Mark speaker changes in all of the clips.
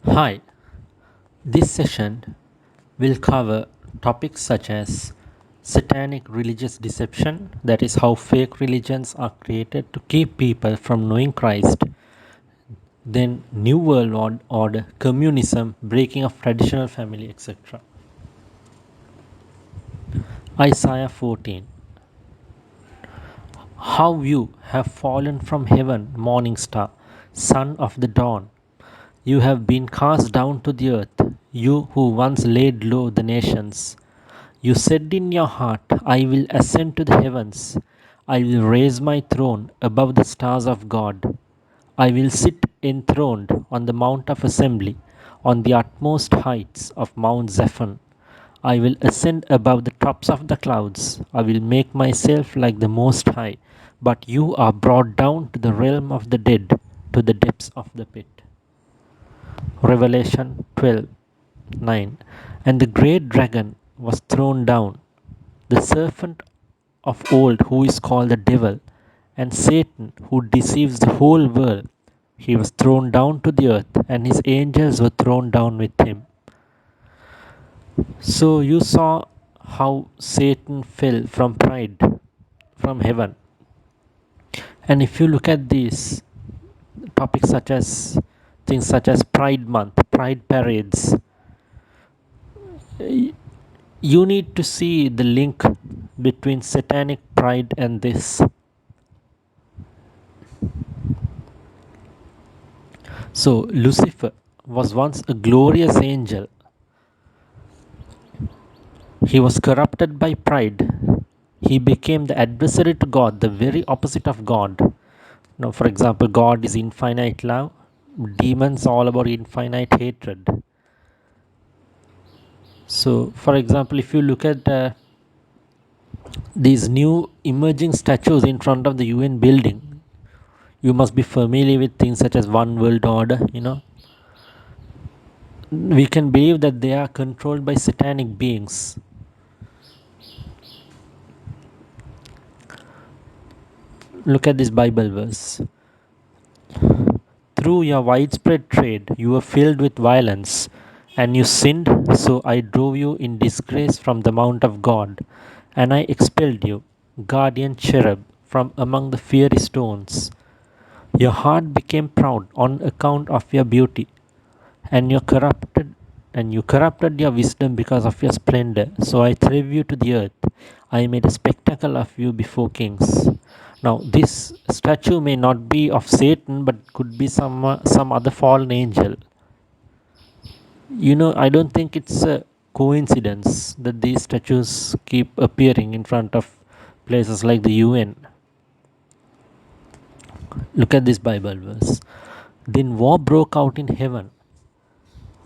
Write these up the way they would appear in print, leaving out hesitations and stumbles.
Speaker 1: Hi, this session will cover topics such as satanic religious deception, that is, how fake religions are created to keep people from knowing Christ, then New World Order, communism, breaking of traditional family, etc. Isaiah 14. How you have fallen from heaven, morning star, son of the dawn. You have been cast down to the earth, you who once laid low the nations. You said in your heart, I will ascend to the heavens. I will raise my throne above the stars of God. I will sit enthroned on the Mount of Assembly, on the utmost heights of Mount Zephon. I will ascend above the tops of the clouds. I will make myself like the Most High. But you are brought down to the realm of the dead, to the depths of the pit. Revelation 12:9. And the great dragon was thrown down, the serpent of old, who is called the devil, and Satan, who deceives the whole world. He was thrown down to the earth, and his angels were thrown down with him. So you saw how Satan fell from pride from heaven. And if you look at these topics such as things such as Pride Month, Pride parades, you need to see the link between satanic pride and this. So Lucifer was once a glorious angel. He was corrupted by pride. He became the adversary to God, the very opposite of God. Now, for example, God is infinite love, demons all about infinite hatred. So, for example, if you look at these new emerging statues in front of the UN building, you must be familiar with things such as One World Order. We can believe that they are controlled by satanic beings. Look at this Bible verse. Through your widespread trade, you were filled with violence, and you sinned, so I drove you in disgrace from the mount of God, and I expelled you, guardian cherub, from among the fiery stones. Your heart became proud on account of your beauty, and you corrupted your wisdom because of your splendor. So I threw you to the earth. I made a spectacle of you before kings. Now this statue may not be of Satan, but could be some other fallen angel. I don't think it's a coincidence that these statues keep appearing in front of places like the UN. Look at this Bible verse. Then war broke out in heaven.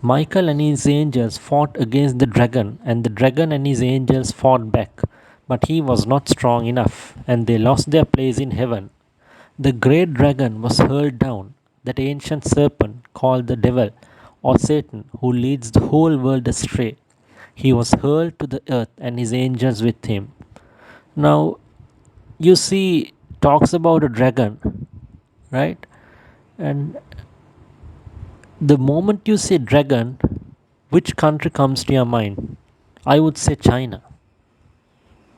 Speaker 1: Michael and his angels fought against the dragon, and the dragon and his angels fought back. But he was not strong enough, and they lost their place in heaven. The great dragon was hurled down, that ancient serpent called the devil or Satan, who leads the whole world astray. He was hurled to the earth, and his angels with him. Now, you see, talks about a dragon, right? And the moment you say dragon, which country comes to your mind? I would say China.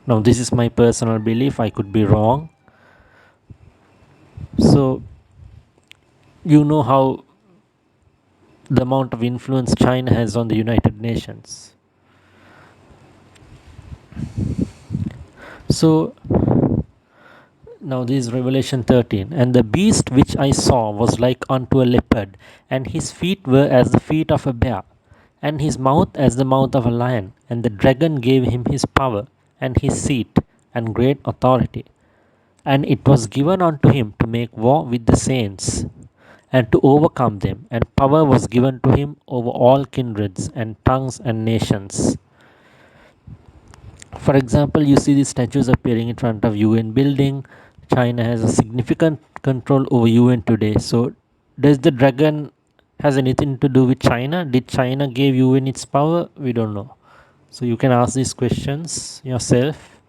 Speaker 1: Now, this is my personal belief, I could be wrong. So, you know how the amount of influence China has on the United Nations. So, now this is Revelation 13. And the beast which I saw was like unto a leopard, and his feet were as the feet of a bear, and his mouth as the mouth of a lion. And the dragon gave him his power, and his seat, and great authority. And it was given unto him to make war with the saints, and to overcome them. And power was given to him over all kindreds, and tongues, and nations. For example, you see these statues appearing in front of UN building. China has a significant control over UN today. So, does the dragon has anything to do with China? Did China give UN its power? We don't know. So you can ask these questions yourself.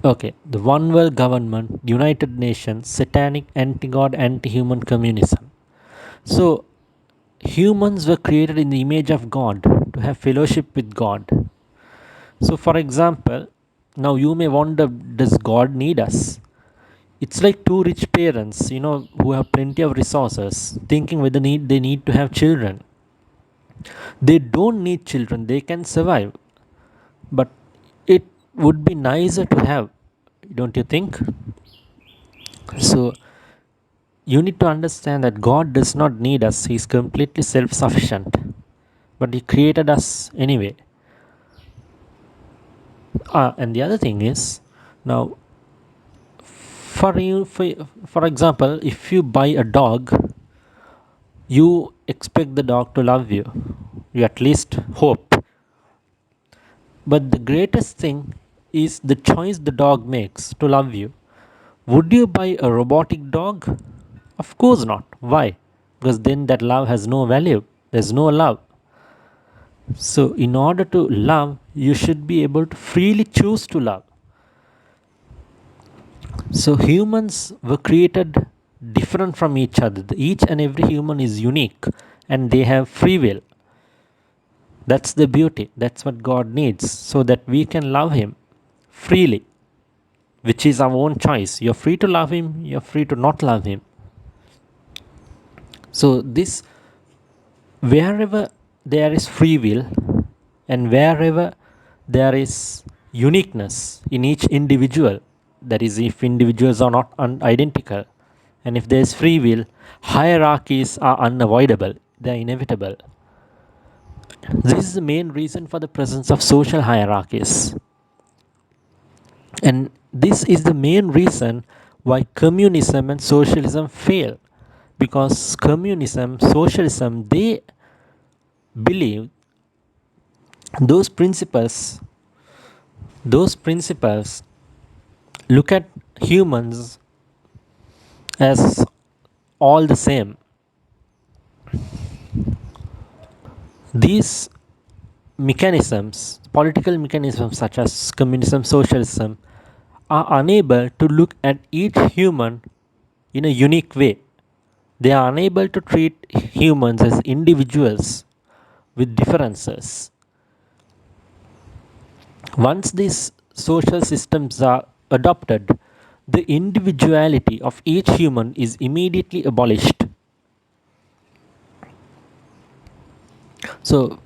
Speaker 1: Okay, the one world government, United Nations, satanic, anti God, anti human communism. So, humans were created in the image of God to have fellowship with God. So, for example, now you may wonder, does God need us? It's like two rich parents, who have plenty of resources, thinking whether they need to have children. They don't need children, they can survive. But it would be nicer to have, don't you think? So, you need to understand that God does not need us, He is completely self sufficient. But He created us anyway. And the other thing is, now, for example, if you buy a dog, you expect the dog to love you. You at least hope. But the greatest thing is the choice the dog makes to love you. Would you buy a robotic dog? Of course not. Why? Because then that love has no value. There's no love. So, in order to love, you should be able to freely choose to love. So, humans were created different from each other. Each and every human is unique and they have free will. That's the beauty. That's what God needs so that we can love Him freely, which is our own choice. You're free to love Him, you're free to not love Him. So, this wherever there is free will and wherever there is uniqueness in each individual, that is, if individuals are not identical, and if there is free will, hierarchies are unavoidable, they are inevitable. This is the main reason for the presence of social hierarchies. And this is the main reason why communism and socialism fail. Because communism, socialism, they believe those principles, those principles look at humans as all the same. These mechanisms, political mechanisms such as communism, socialism, are unable to look at each human in a unique way. They are unable to treat humans as individuals with differences. Once these social systems are adopted, the individuality of each human is immediately abolished. So,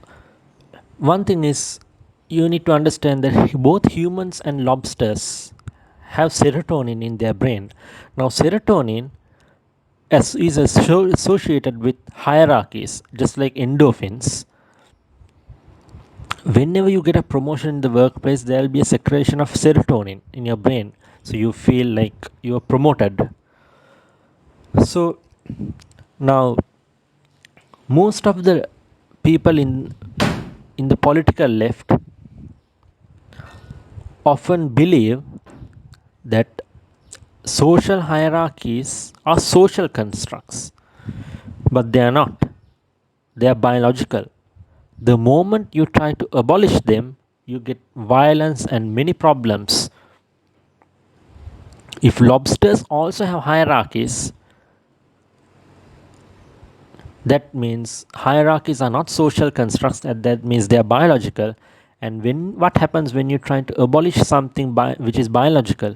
Speaker 1: one thing is, you need to understand that both humans and lobsters have serotonin in their brain. Now, serotonin is associated with hierarchies, just like endorphins. Whenever you get a promotion in the workplace, there will be a secretion of serotonin in your brain, so you feel like you are promoted. So now, most of the people in the political left often believe that social hierarchies are social constructs, but they are not. They are biological. The moment you try to abolish them, you get violence and many problems. If lobsters also have hierarchies, that means hierarchies are not social constructs, that means they are biological. And what happens when you try to abolish something which is biological?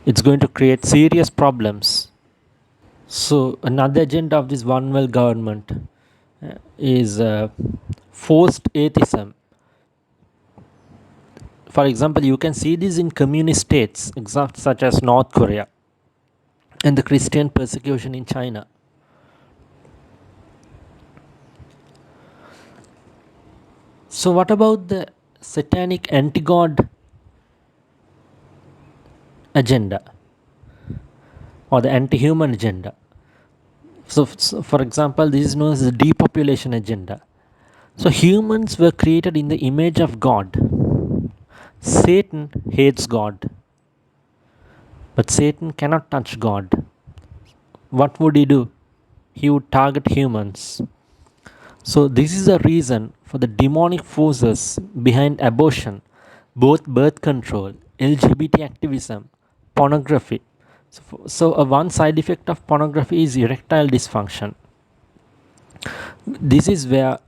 Speaker 1: It's going to create serious problems. So another agenda of this one world government is forced atheism. For example, you can see this in communist states such as North Korea and the Christian persecution in China. So what about the satanic anti-god agenda or the anti-human agenda? So for example, this is known as the depopulation agenda. So humans were created in the image of God. Satan hates God, but Satan cannot touch God. What would he do? He would target humans. So this is a reason for the demonic forces behind abortion, both birth control, LGBT activism, pornography. So a one side effect of pornography is erectile dysfunction. This is where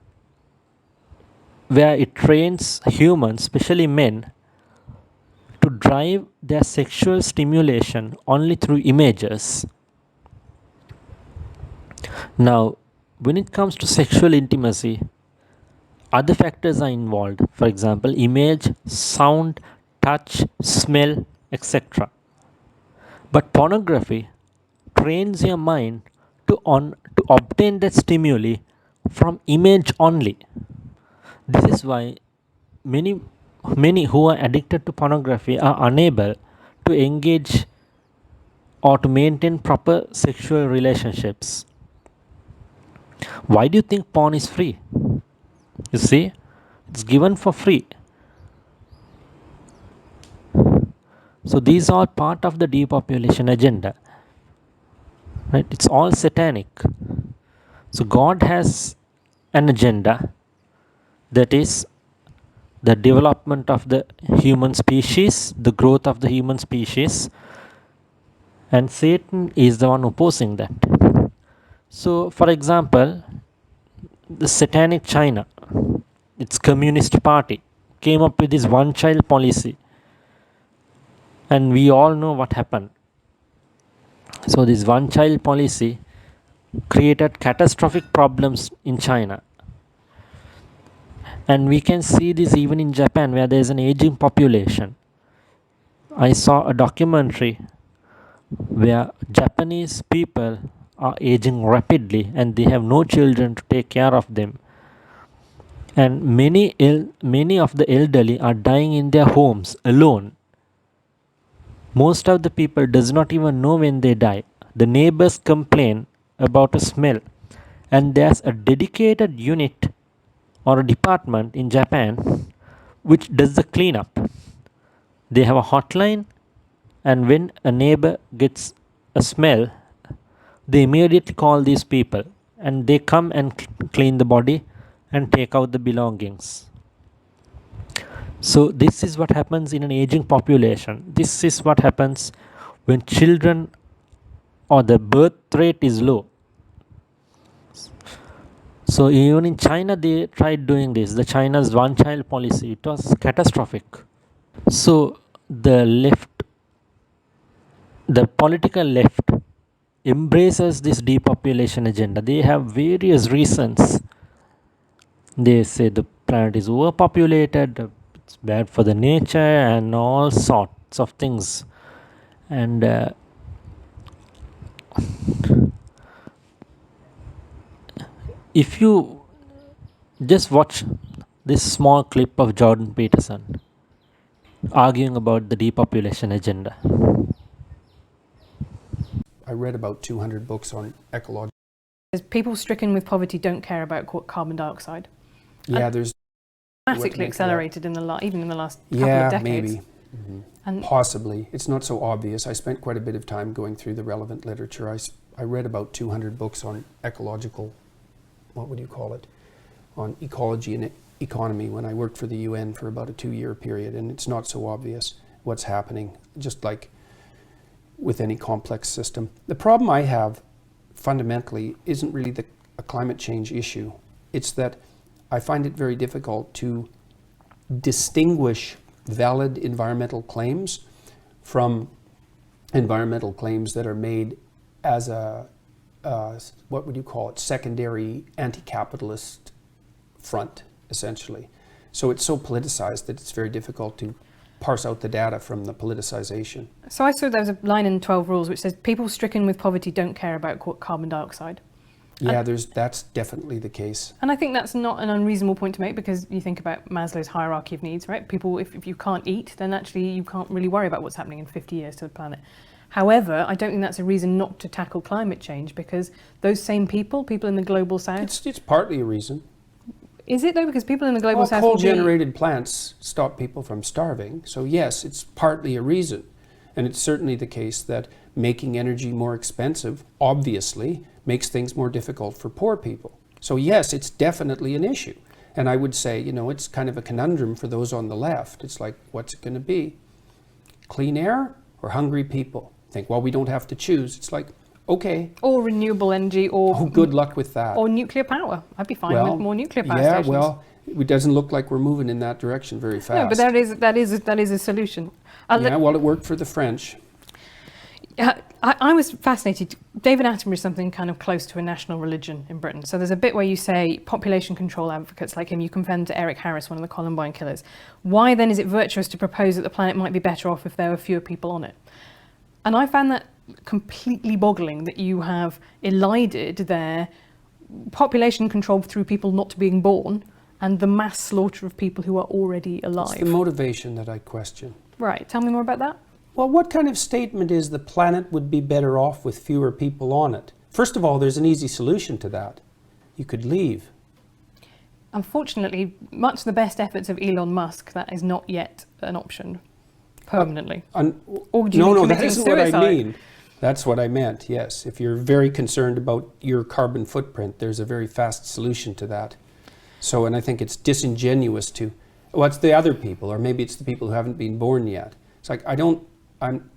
Speaker 1: it trains humans, especially men, to drive their sexual stimulation only through images. Now, when it comes to sexual intimacy, other factors are involved. For example, image, sound, touch, smell, etc. But pornography trains your mind to obtain that stimuli from image only. This is why many many who are addicted to pornography are unable to engage or to maintain proper sexual relationships. Why do you think porn is free? You see, it's given for free. So these are part of the depopulation agenda, right? It's all satanic. So God has an agenda, that is the development of the human species, the growth of the human species, and Satan is the one opposing that. So, for example, the satanic China, its communist party, came up with this one child policy, and we all know what happened. So, this one child policy created catastrophic problems in China. And we can see this even in Japan, where there is an aging population. I saw a documentary where Japanese people are aging rapidly and they have no children to take care of them. And many of the elderly are dying in their homes alone. Most of the people does not even know when they die. The neighbors complain about a smell, and there's a dedicated unit or a department in Japan which does the cleanup. They have a hotline, and when a neighbor gets a smell, they immediately call these people and they come and clean the body and take out the belongings. So this is what happens in an aging population. This is what happens when children or the birth rate is low. So even in China they tried doing this. The China's one child policy, it was catastrophic. So the political left embraces this depopulation agenda. They have various reasons. They say the planet is overpopulated, it's bad for the nature, and all sorts of things. And if you just watch this small clip of Jordan Peterson arguing about the depopulation agenda.
Speaker 2: I read about 200 books on ecology.
Speaker 3: People stricken with poverty don't care about carbon dioxide.
Speaker 2: Yeah, there's
Speaker 3: dramatically accelerated even in the last couple
Speaker 2: yeah,
Speaker 3: of decades.
Speaker 2: maybe. And possibly. It's not so obvious. I spent quite a bit of time going through the relevant literature. I read about 200 books on ecological, what would you call it, on ecology and economy when I worked for the UN for about a 2-year period, and it's not so obvious what's happening, just like with any complex system. The problem I have fundamentally isn't really a climate change issue. It's that I find it very difficult to distinguish valid environmental claims from environmental claims that are made as a, what would you call it, secondary anti-capitalist front, essentially. So it's so politicized that it's very difficult to parse out the data from the politicization.
Speaker 3: So I saw there was a line in 12 Rules which says people stricken with poverty don't care about carbon dioxide.
Speaker 2: Yeah, that's definitely the case.
Speaker 3: And I think that's not an unreasonable point to make, because you think about Maslow's hierarchy of needs, right? People, if you can't eat, then actually you can't really worry about what's happening in 50 years to the planet. However, I don't think that's a reason not to tackle climate change, because those same people in the global south...
Speaker 2: It's partly a reason.
Speaker 3: Is it though? Because people in the global south...
Speaker 2: coal-generated plants stop people from starving. So yes, it's partly a reason. And it's certainly the case that making energy more expensive, obviously, makes things more difficult for poor people. So yes, it's definitely an issue. And I would say, it's kind of a conundrum for those on the left. It's like, what's it going to be? Clean air or hungry people? Think, well, we don't have to choose. It's like, okay.
Speaker 3: Or renewable energy, or
Speaker 2: good luck with that.
Speaker 3: or nuclear power. I'd be fine
Speaker 2: Well,
Speaker 3: with more nuclear power
Speaker 2: yeah,
Speaker 3: stations.
Speaker 2: well, it doesn't look like we're moving in that direction very fast.
Speaker 3: No, but that is a solution.
Speaker 2: Yeah, well, it worked for the French.
Speaker 3: I was fascinated. David Attenborough is something kind of close to a national religion in Britain. So there's a bit where you say population control advocates like him, you compare them to Eric Harris, one of the Columbine killers. Why then is it virtuous to propose that the planet might be better off if there were fewer people on it? And I found that completely boggling, that you have elided their population control through people not being born and the mass slaughter of people who are already alive.
Speaker 2: It's the motivation that I question.
Speaker 3: Right, tell me more about that.
Speaker 2: Well, what kind of statement is the planet would be better off with fewer people on it? First of all, there's an easy solution to that. You could leave.
Speaker 3: Unfortunately, much the best efforts of Elon Musk, that is not yet an option permanently. Or do you mean
Speaker 2: no, that
Speaker 3: committing
Speaker 2: isn't what I
Speaker 3: suicide?
Speaker 2: mean. That's what I meant, yes. If you're very concerned about your carbon footprint, there's a very fast solution to that. So, and I think it's disingenuous to, well, it's the other people, or maybe it's the people who haven't been born yet. It's like,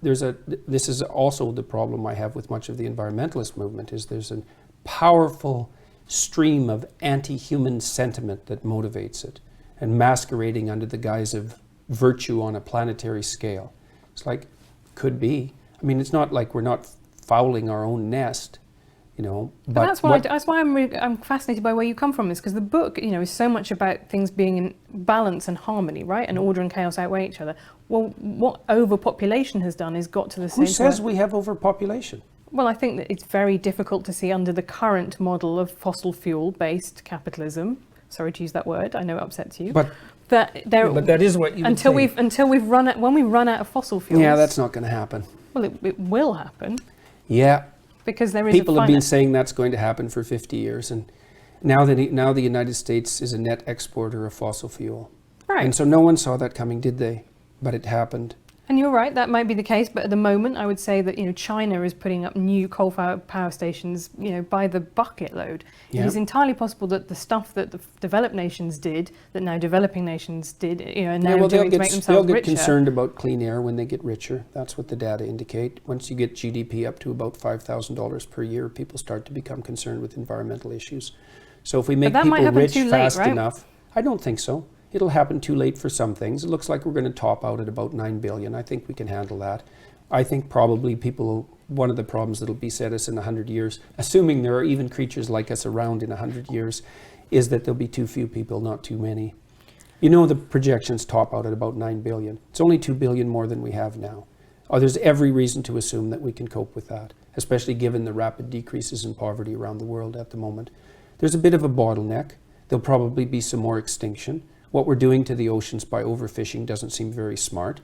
Speaker 2: this is also the problem I have with much of the environmentalist movement, is there's a powerful stream of anti-human sentiment that motivates it, and masquerading under the guise of virtue on a planetary scale. It's like, could be. I mean, it's not like we're not fouling our own nest,
Speaker 3: But that's why I'm fascinated by where you come from, is because the book, is so much about things being in balance and harmony, right? And order and chaos outweigh each other. Well, what overpopulation has done is got to the same
Speaker 2: Who says we have overpopulation?
Speaker 3: Well, I think that it's very difficult to see under the current model of fossil fuel-based capitalism. Sorry to use that word. I know it upsets you.
Speaker 2: But
Speaker 3: that
Speaker 2: that is what you
Speaker 3: until
Speaker 2: would think.
Speaker 3: when we run out of fossil fuels.
Speaker 2: Yeah, that's not going to happen.
Speaker 3: Well, it will happen.
Speaker 2: Yeah.
Speaker 3: Because there is
Speaker 2: People have been saying that's going to happen for 50 years, and now the United States is a net exporter of fossil fuel.
Speaker 3: Right.
Speaker 2: And so no one saw that coming, did they? But it happened.
Speaker 3: And you're right, that might be the case, but at the moment I would say that China is putting up new coal-fired power stations by the bucket load.
Speaker 2: Yeah.
Speaker 3: It is entirely possible that the stuff that the developed nations did, that now developing nations did, and now doing to make themselves
Speaker 2: they'll get
Speaker 3: richer.
Speaker 2: concerned about clean air when they get richer. That's what the data indicate. Once you get GDP up to about $5,000 per year, people start to become concerned with environmental issues. So if we make people rich fast enough, I don't think so. It'll happen too late for some things. It looks like we're going to top out at about 9 billion. I think we can handle that. I think probably one of the problems that'll beset us in 100 years, assuming there are even creatures like us around in 100 years, is that there'll be too few people, not too many. The projections top out at about 9 billion. It's only 2 billion more than we have now. There's every reason to assume that we can cope with that, especially given the rapid decreases in poverty around the world at the moment. There's a bit of a bottleneck. There'll probably be some more extinction. What we're doing to the oceans by overfishing doesn't seem very smart,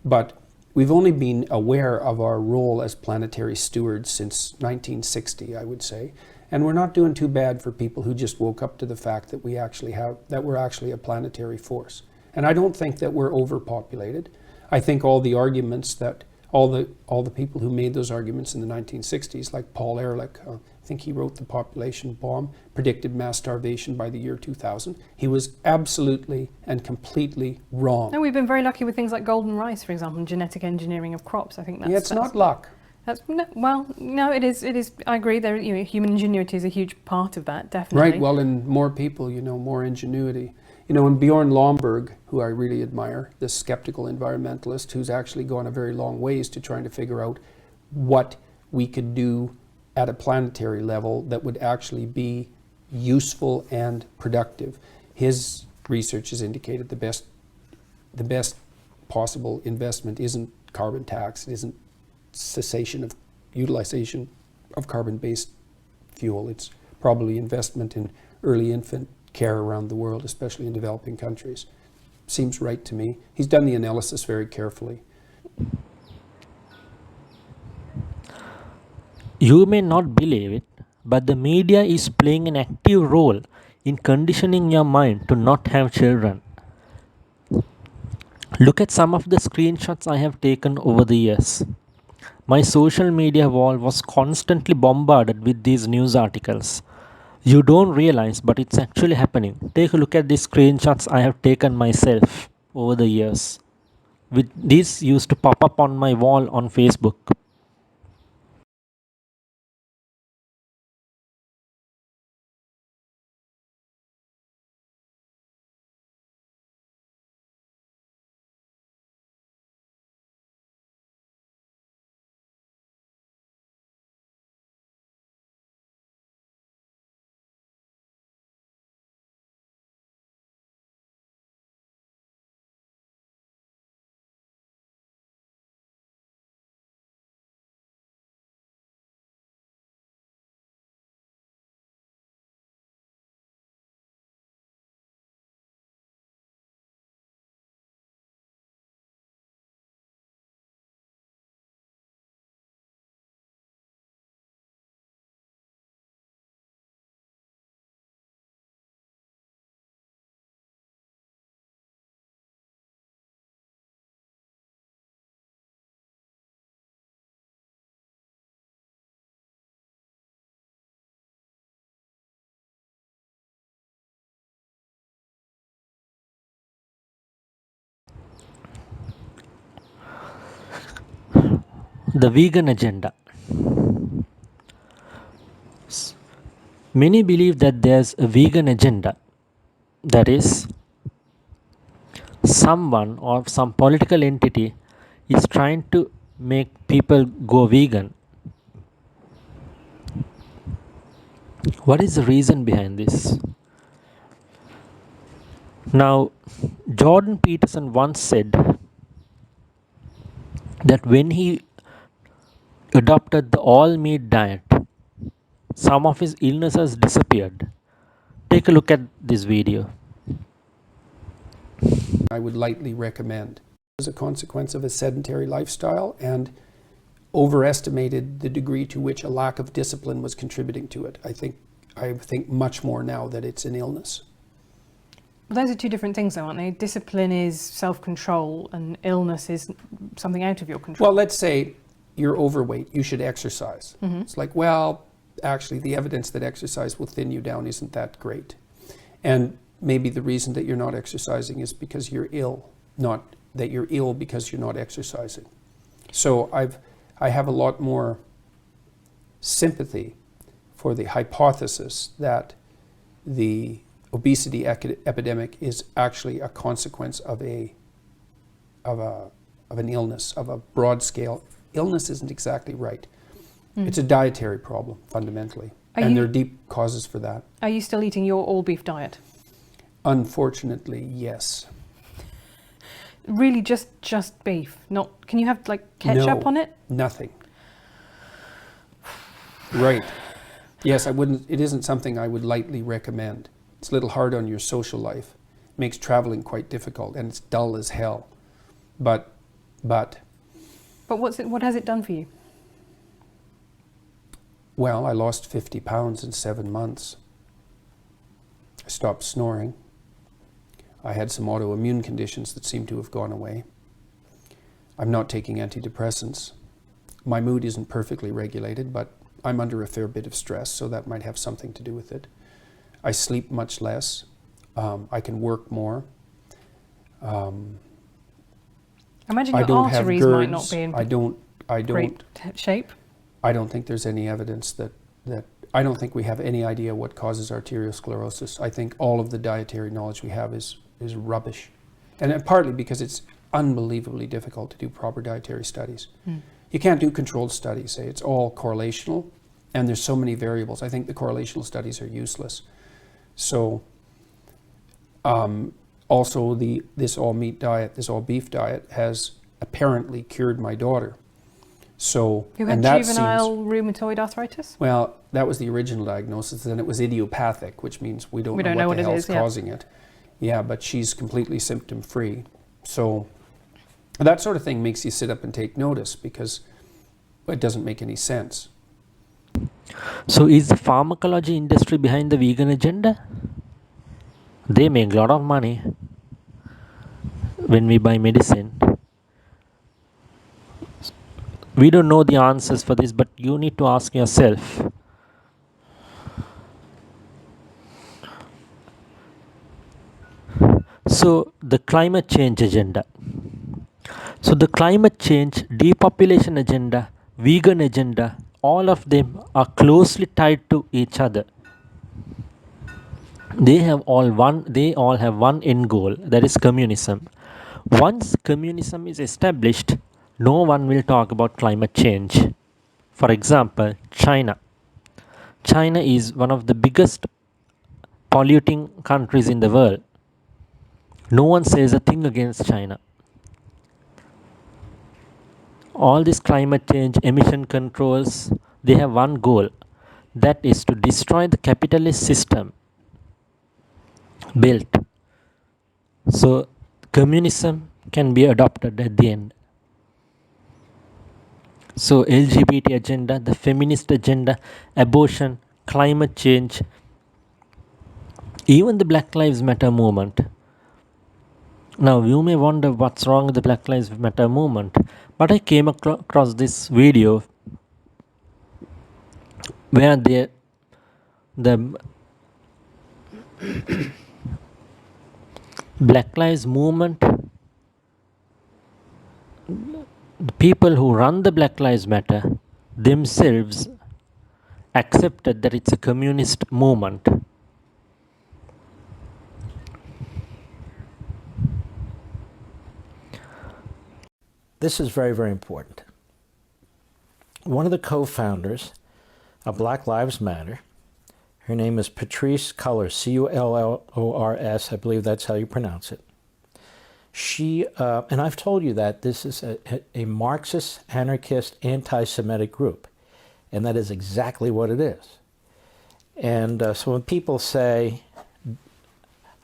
Speaker 2: but we've only been aware of our role as planetary stewards since 1960, I would say, and we're not doing too bad for people who just woke up to the fact that we're actually a planetary force. And I don't think that we're overpopulated. I think all the arguments that all the people who made those arguments in the 1960s, like Paul Ehrlich, I think he wrote The Population Bomb, predicted mass starvation by the year 2000. He was absolutely and completely wrong.
Speaker 3: No, we've been very lucky with things like golden rice, for example, and genetic engineering of crops. I think that's
Speaker 2: not luck.
Speaker 3: No, it is. I agree. Human ingenuity is a huge part of that, definitely.
Speaker 2: Right. Well, and more people, more ingenuity. And Bjorn Lomborg, who I really admire, this skeptical environmentalist who's actually gone a very long ways to trying to figure out what we could do at a planetary level that would actually be useful and productive. His research has indicated the best possible investment isn't carbon tax, it isn't cessation of utilization of carbon-based fuel. It's probably investment in early infant care around the world, especially in developing countries. Seems right to me. He's done the analysis very carefully.
Speaker 1: You may not believe it, but the media is playing an active role in conditioning your mind to not have children. Look at some of the screenshots I have taken over the years. My social media wall was constantly bombarded with these news articles. You don't realize, but it's actually happening. Take a look at these screenshots I have taken myself over the years. These used to pop up on my wall on Facebook. The vegan agenda. Many believe that there's a vegan agenda. That is, someone or some political entity is trying to make people go vegan. What is the reason behind this? Now, Jordan Peterson once said that when he adopted the all meat diet, some of his illnesses disappeared. Take a look at this video.
Speaker 2: I would lightly recommend. As a consequence of a sedentary lifestyle and overestimated the degree to which a lack of discipline was contributing to it. I think much more now that it's an illness.
Speaker 3: Well, those are two different things, though, aren't they? Discipline is self-control, and illness is something out of your control.
Speaker 2: Well, let's say you're overweight, you should exercise.
Speaker 3: Mm-hmm.
Speaker 2: It's like, well, actually, the evidence that exercise will thin you down isn't that great. And maybe the reason that you're not exercising is because you're ill, not that you're ill because you're not exercising. So I have a lot more sympathy for the hypothesis that the obesity epidemic is actually a consequence of an illness, of a broad scale. Illness isn't exactly right. It's a dietary problem fundamentally, and there are deep causes for that.
Speaker 3: Are you still eating your all beef diet?
Speaker 2: Unfortunately, yes.
Speaker 3: Really, just beef? Not? Can you have like ketchup
Speaker 2: No,
Speaker 3: on it?
Speaker 2: Nothing. Right. Yes, I wouldn't. It isn't something I would lightly recommend. It's a little hard on your social life. It makes traveling quite difficult, and it's dull as hell. But
Speaker 3: But what has it done for you?
Speaker 2: well, I lost 50 pounds in 7 months. I stopped snoring. I had some autoimmune conditions that seem to have gone away. I'm not taking antidepressants. My mood isn't perfectly regulated, but I'm under a fair bit of stress, so that might have something to do with it. I sleep much less. I can work more.
Speaker 3: Imagine
Speaker 2: I
Speaker 3: your
Speaker 2: don't have
Speaker 3: arteries
Speaker 2: GERDs.
Speaker 3: might not be in great shape.
Speaker 2: I don't think there's any evidence that I don't think we have any idea what causes arteriosclerosis. I think all of the dietary knowledge we have is rubbish. And partly because it's unbelievably difficult to do proper dietary studies. You can't do controlled studies. It's all correlational, and there's so many variables. I think the correlational studies are useless. So also this all meat diet, this all beef diet has apparently cured my daughter. So,
Speaker 3: Who had juvenile rheumatoid arthritis?
Speaker 2: Well, that was the original diagnosis. Then it was idiopathic, which means we don't know what the hell's causing it. Yeah, but she's completely symptom-free. So that sort of thing makes you sit up and take notice because it doesn't make any sense.
Speaker 1: So is the pharmacology industry behind the vegan agenda? They make a lot of money when we buy medicine. We don't know the answers for this, but you need to ask yourself. So the climate change agenda. So the climate change, depopulation agenda, vegan agenda, all of them are closely tied to each other. They all have one end goal, that is communism. Once communism is established, no one will talk about climate change. For example, China. China is one of the biggest polluting countries in the world. No one says a thing against China. All these climate change emission controls, they have one goal, that is to destroy the capitalist system built so communism can be adopted at the end. So LGBT agenda, the feminist agenda, abortion, climate change, even the Black Lives Matter movement. Now you may wonder what's wrong with the Black Lives Matter movement, but I came across this video where the Black Lives movement, the people who run the Black Lives Matter themselves accepted that it's a communist movement.
Speaker 4: This is very, very important. One of the co-founders of Black Lives Matter, her name is Patrisse Cullors, Cullors, I believe that's how you pronounce it. She, and I've told you that this is a Marxist, anarchist, anti-Semitic group, and that is exactly what it is. And so when people say,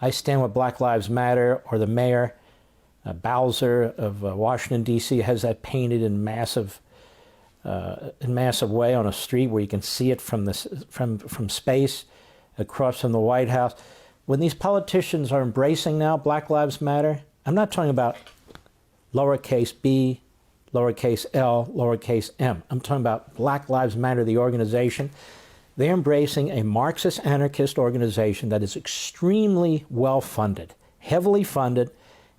Speaker 4: I stand with Black Lives Matter, or the mayor, Bowser of Washington, D.C. has that painted in massive way on a street where you can see it from space across from the White House. When these politicians are embracing now Black Lives Matter, I'm not talking about lowercase b, lowercase l, lowercase m. I'm talking about Black Lives Matter, the organization. They're embracing a Marxist anarchist organization that is extremely well funded, heavily funded,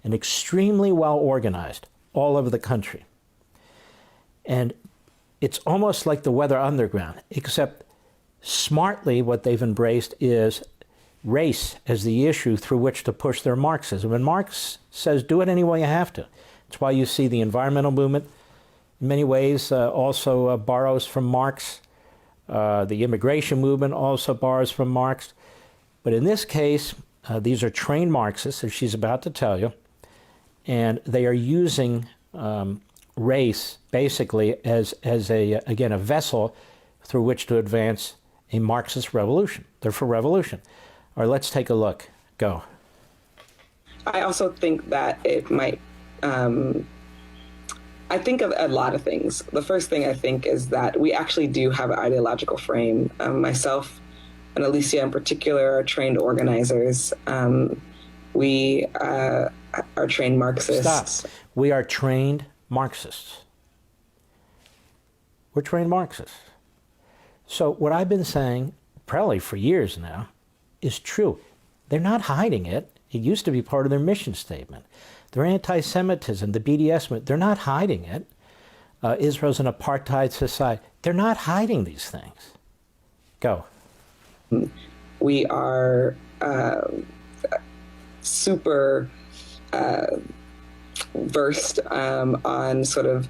Speaker 4: and extremely well organized all over the country. And it's almost like the Weather Underground, except smartly what they've embraced is race as the issue through which to push their Marxism. And Marx says, do it any way you have to. It's why you see the environmental movement, in many ways, also borrows from Marx. The immigration movement also borrows from Marx. But in this case, these are trained Marxists, as she's about to tell you, and they are using race basically as again, a vessel through which to advance a Marxist revolution. They're for revolution. All right, let's take a look. Go.
Speaker 5: I also think that it might, I think of a lot of things. The first thing I think is that we actually do have an ideological frame. Myself and Alicia in particular are trained organizers. We are trained Marxists.
Speaker 4: Stop. We are trained Marxists. We're trained Marxists. So what I've been saying probably for years now is true. They're not hiding it. It used to be part of their mission statement. Their anti-Semitism, the BDS movement, they're not hiding it. Israel's an apartheid society. They're not hiding these things. Go.
Speaker 5: We are super versed on sort of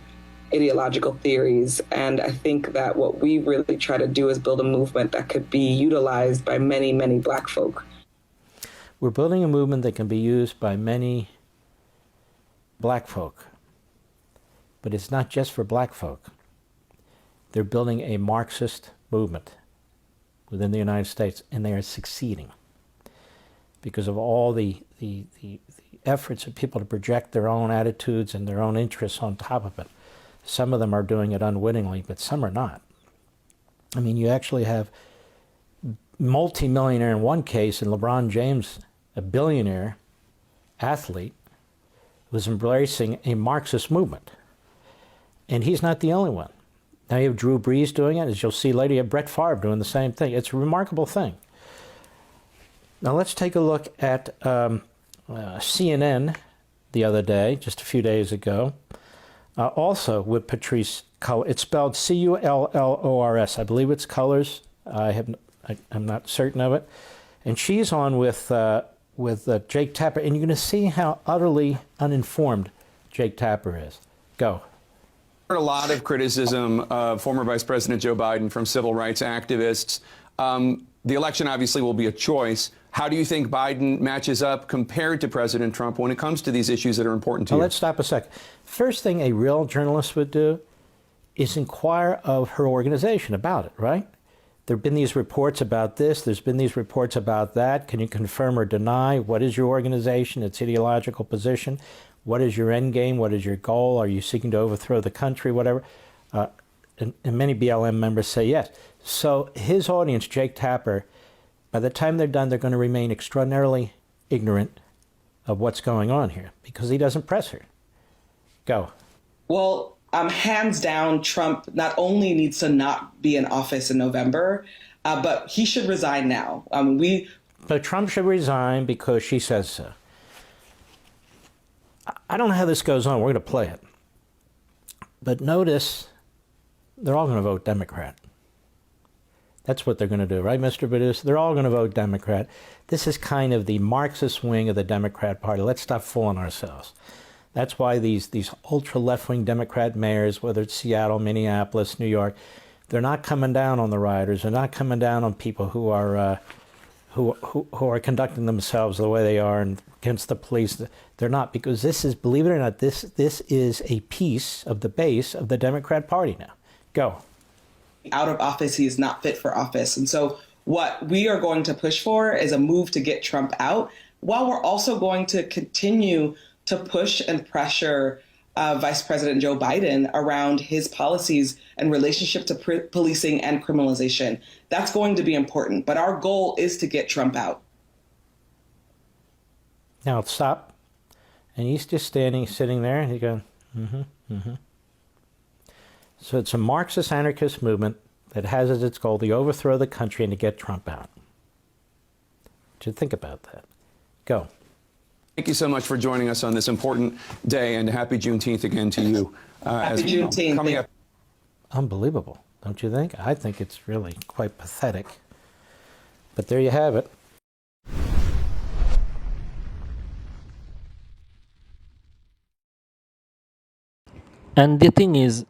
Speaker 5: ideological theories. And I think that what we really try to do is build a movement that could be utilized by many, many Black folk.
Speaker 4: We're building a movement that can be used by many Black folk. But it's not just for Black folk. They're building a Marxist movement within the United States, and they are succeeding because of all the efforts of people to project their own attitudes and their own interests on top of it. Some of them are doing it unwittingly, but some are not. I mean, you actually have multi-millionaire in one case, and LeBron James, a billionaire athlete, was embracing a Marxist movement. And he's not the only one. Now you have Drew Brees doing it. As you'll see later, you have Brett Favre doing the same thing. It's a remarkable thing. Now let's take a look at CNN the other day, just a few days ago, also with Patrice Cullors. It's spelled Cullors. I believe it's Colors. I'm not certain of it. And she's on with Jake Tapper, and you're going to see how utterly uninformed Jake Tapper is. Go.
Speaker 6: Heard a lot of criticism of former Vice President Joe Biden from civil rights activists. The election obviously will be a choice. How do you think Biden matches up compared to President Trump when it comes to these issues that are important to you?
Speaker 4: Let's stop a second. First thing a real journalist would do is inquire of her organization about it, right? There have been these reports about this. There's been these reports about that. Can you confirm or deny? What is your organization, its ideological position? What is your end game? What is your goal? Are you seeking to overthrow the country, whatever? And many BLM members say yes. So his audience, Jake Tapper, by the time they're done, they're going to remain extraordinarily ignorant of what's going on here because he doesn't press her. Go.
Speaker 5: Well, hands down, Trump not only needs to not be in office in November, but he should resign now.
Speaker 4: So Trump should resign because she says so. I don't know how this goes on. We're going to play it. But notice, they're all going to vote Democrat. That's what they're going to do, right, Mr. Producer? They're all going to vote Democrat. This is kind of the Marxist wing of the Democrat Party. Let's stop fooling ourselves. That's why these ultra left-wing Democrat mayors, whether it's Seattle, Minneapolis, New York, they're not coming down on the rioters. They're not coming down on people who are conducting themselves the way they are and against the police. They're not, because this is, believe it or not, this is a piece of the base of the Democrat Party now. Go.
Speaker 5: Out of office, he is not fit for office. And so what we are going to push for is a move to get Trump out, while we're also going to continue to push and pressure Vice President Joe Biden around his policies and relationship to policing and criminalization. That's going to be important. But our goal is to get Trump out.
Speaker 4: Now stop. And he's just sitting there, and he's going, So it's a Marxist anarchist movement that has as its goal to overthrow the country and to get Trump out. Should think about that. Go.
Speaker 6: Thank you so much for joining us on this important day, and happy Juneteenth again to you.
Speaker 5: Happy Juneteenth.
Speaker 6: Coming up.
Speaker 4: Unbelievable, don't you think? I think it's really quite pathetic. But there you have it.
Speaker 1: And the thing is,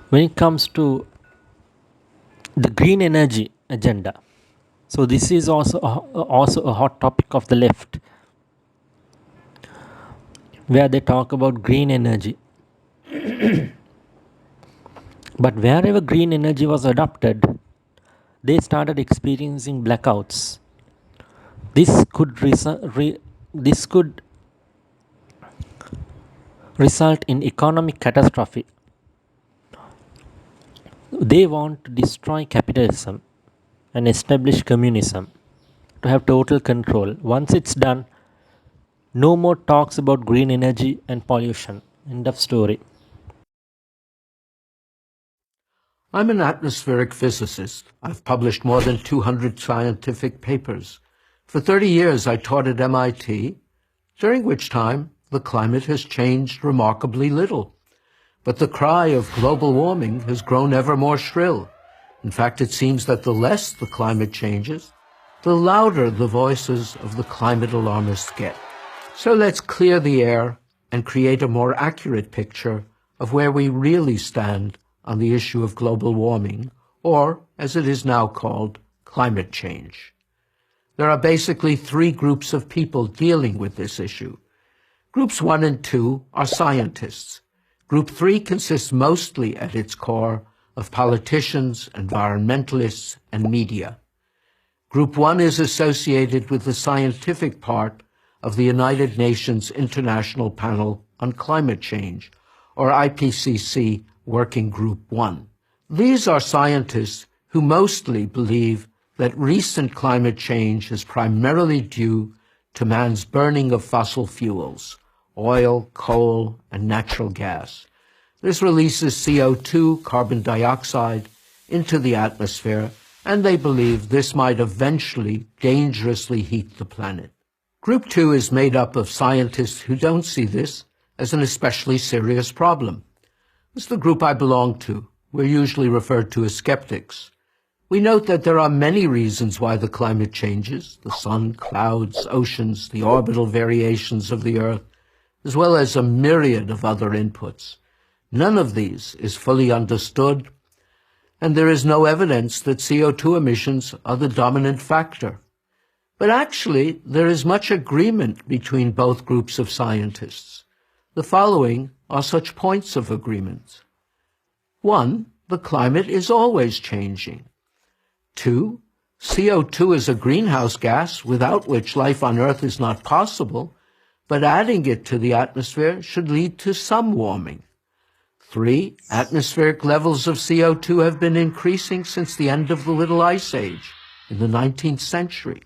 Speaker 1: when it comes to the green energy agenda, so this is also a hot topic of the left, where they talk about green energy. But wherever green energy was adopted, they started experiencing blackouts. This could result in economic catastrophe. They want to destroy capitalism and establish communism to have total control. Once it's done, no more talks about green energy and pollution. End of story.
Speaker 7: I'm an atmospheric physicist. I've published more than 200 scientific papers. For 30 years, I taught at MIT, during which time the climate has changed remarkably little. But the cry of global warming has grown ever more shrill. In fact, it seems that the less the climate changes, the louder the voices of the climate alarmists get. So let's clear the air and create a more accurate picture of where we really stand on the issue of global warming, or, as it is now called, climate change. There are basically three groups of people dealing with this issue. Groups 1 and 2 are scientists. Group 3 consists mostly at its core of politicians, environmentalists, and media. Group 1 is associated with the scientific part of the United Nations International Panel on Climate Change, or IPCC Working Group 1. These are scientists who mostly believe that recent climate change is primarily due to man's burning of fossil fuels, oil, coal, and natural gas. This releases CO2, carbon dioxide, into the atmosphere, and they believe this might eventually dangerously heat the planet. Group 2 is made up of scientists who don't see this as an especially serious problem. It's the group I belong to. We're usually referred to as skeptics. We note that there are many reasons why the climate changes: the sun, clouds, oceans, the orbital variations of the Earth, as well as a myriad of other inputs. None of these is fully understood, and there is no evidence that CO2 emissions are the dominant factor. But actually, there is much agreement between both groups of scientists. The following are such points of agreement. 1. The climate is always changing. 2. CO2 is a greenhouse gas without which life on Earth is not possible, but adding it to the atmosphere should lead to some warming. 3. Atmospheric levels of CO2 have been increasing since the end of the Little Ice Age in the 19th century.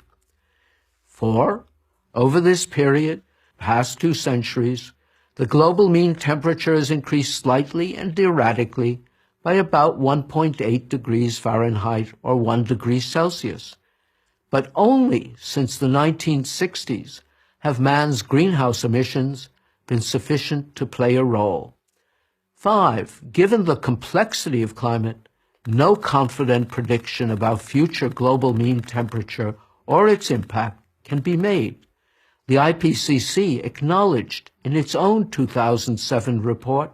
Speaker 7: 4. Over this period, past 2 centuries, the global mean temperature has increased slightly and erratically by about 1.8 degrees Fahrenheit or 1 degree Celsius. But only since the 1960s have man's greenhouse emissions been sufficient to play a role. 5. Given the complexity of climate, no confident prediction about future global mean temperature or its impact can be made. The IPCC acknowledged in its own 2007 report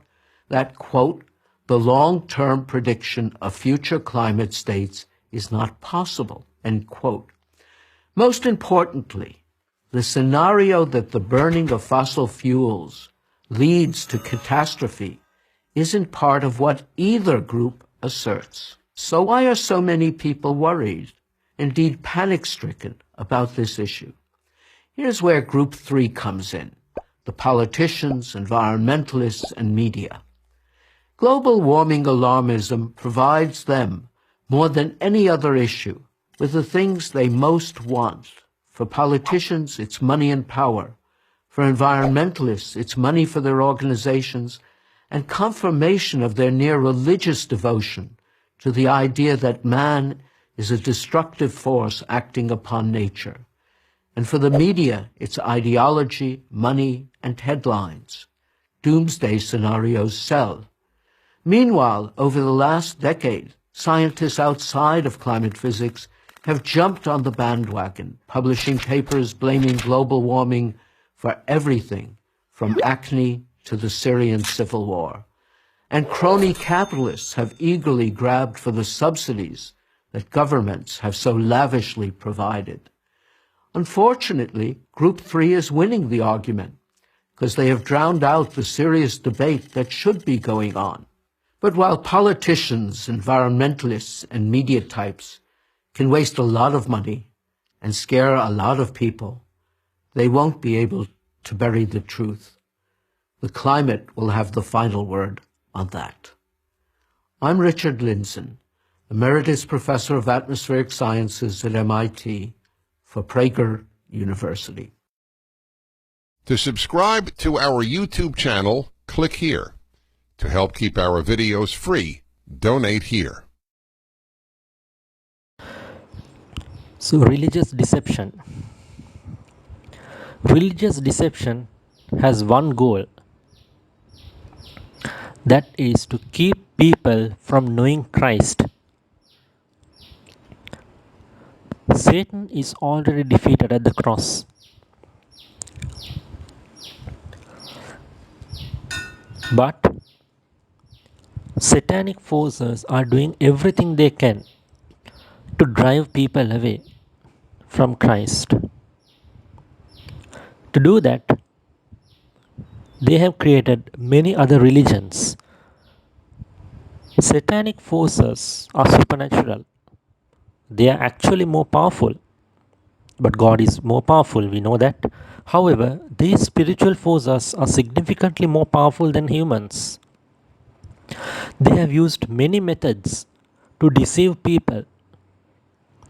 Speaker 7: that, quote, the long-term prediction of future climate states is not possible, end quote. Most importantly, the scenario that the burning of fossil fuels leads to catastrophe isn't part of what either group asserts. So why are so many people worried, indeed panic-stricken, about this issue? Here's where Group 3 comes in: the politicians, environmentalists, and media. Global warming alarmism provides them, more than any other issue, with the things they most want. For politicians, it's money and power. For environmentalists, it's money for their organizations and confirmation of their near religious devotion to the idea that man is a destructive force acting upon nature. And for the media, it's ideology, money, and headlines. Doomsday scenarios sell. Meanwhile, over the last decade, scientists outside of climate physics have jumped on the bandwagon, publishing papers blaming global warming for everything from acne to the Syrian civil war. And crony capitalists have eagerly grabbed for the subsidies that governments have so lavishly provided. Unfortunately, Group 3 is winning the argument because they have drowned out the serious debate that should be going on. But while politicians, environmentalists, and media types can waste a lot of money and scare a lot of people, they won't be able to bury the truth. The climate will have the final word on that. I'm Richard Lindzen, Emeritus Professor of Atmospheric Sciences at MIT for Prager University.
Speaker 8: To subscribe to our YouTube channel, click here. To help keep our videos free, donate here.
Speaker 1: So, religious deception. Religious deception has one goal, that is to keep people from knowing Christ. Satan is already defeated at the cross. But satanic forces are doing everything they can to drive people away from Christ. To do that, they have created many other religions. Satanic forces are supernatural. They are actually more powerful. But God is more powerful, we know that. However, these spiritual forces are significantly more powerful than humans. They have used many methods to deceive people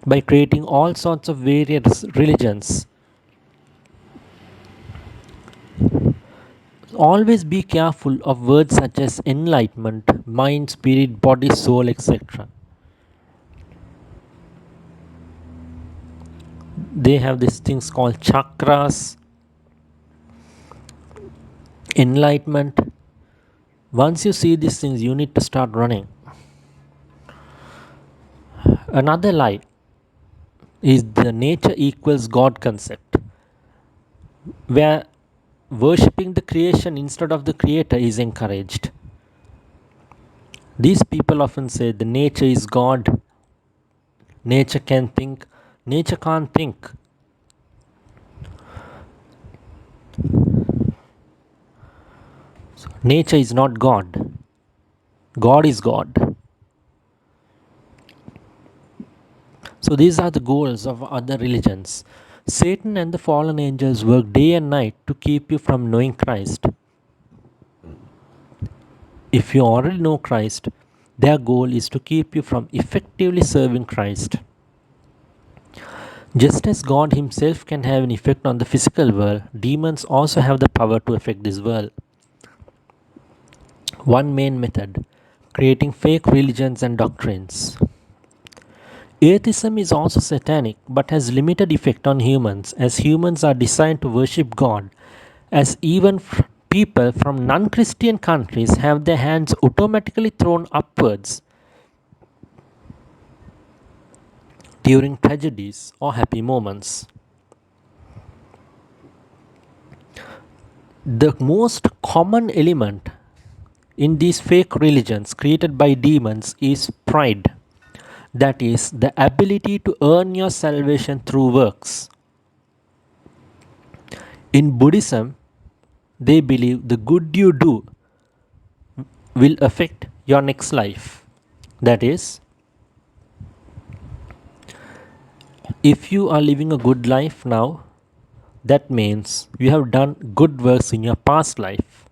Speaker 1: by creating all sorts of various religions. Always be careful of words such as enlightenment, mind, spirit, body, soul, etc. They have these things called chakras, enlightenment. Once you see these things, you need to start running. Another lie is the nature equals God concept, where worshipping the creation instead of the creator is encouraged. These people often say the nature is God, nature can think, nature can't think. So, nature is not God, God is God. So these are the goals of other religions. Satan and the fallen angels work day and night to keep you from knowing Christ. If you already know Christ, their goal is to keep you from effectively serving Christ. Just as God Himself can have an effect on the physical world, demons also have the power to affect this world. One main method: creating fake religions and doctrines. Atheism is also satanic but has limited effect on humans, as humans are designed to worship God, as even people from non-Christian countries have their hands automatically thrown upwards during tragedies or happy moments. The most common element in these fake religions created by demons is pride. That is, the ability to earn your salvation through works. In Buddhism, they believe the good you do will affect your next life. That is, if you are living a good life now, that means you have done good works in your past life.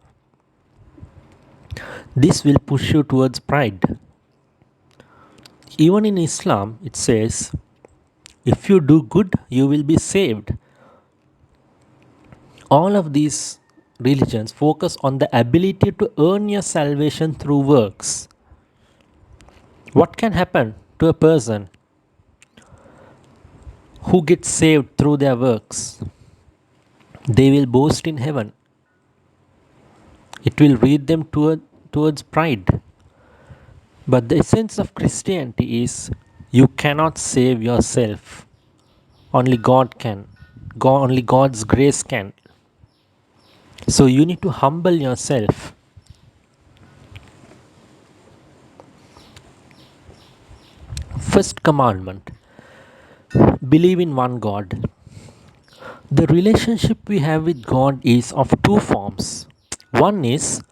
Speaker 1: This will push you towards pride. Even in Islam, it says, if you do good, you will be saved. All of these religions focus on the ability to earn your salvation through works. What can happen to a person who gets saved through their works? They will boast in heaven. It will lead them towards pride. But the essence of Christianity is you cannot save yourself. Only God can. Only God's grace can. So you need to humble yourself. First commandment: believe in one God. The relationship we have with God is of two forms. One is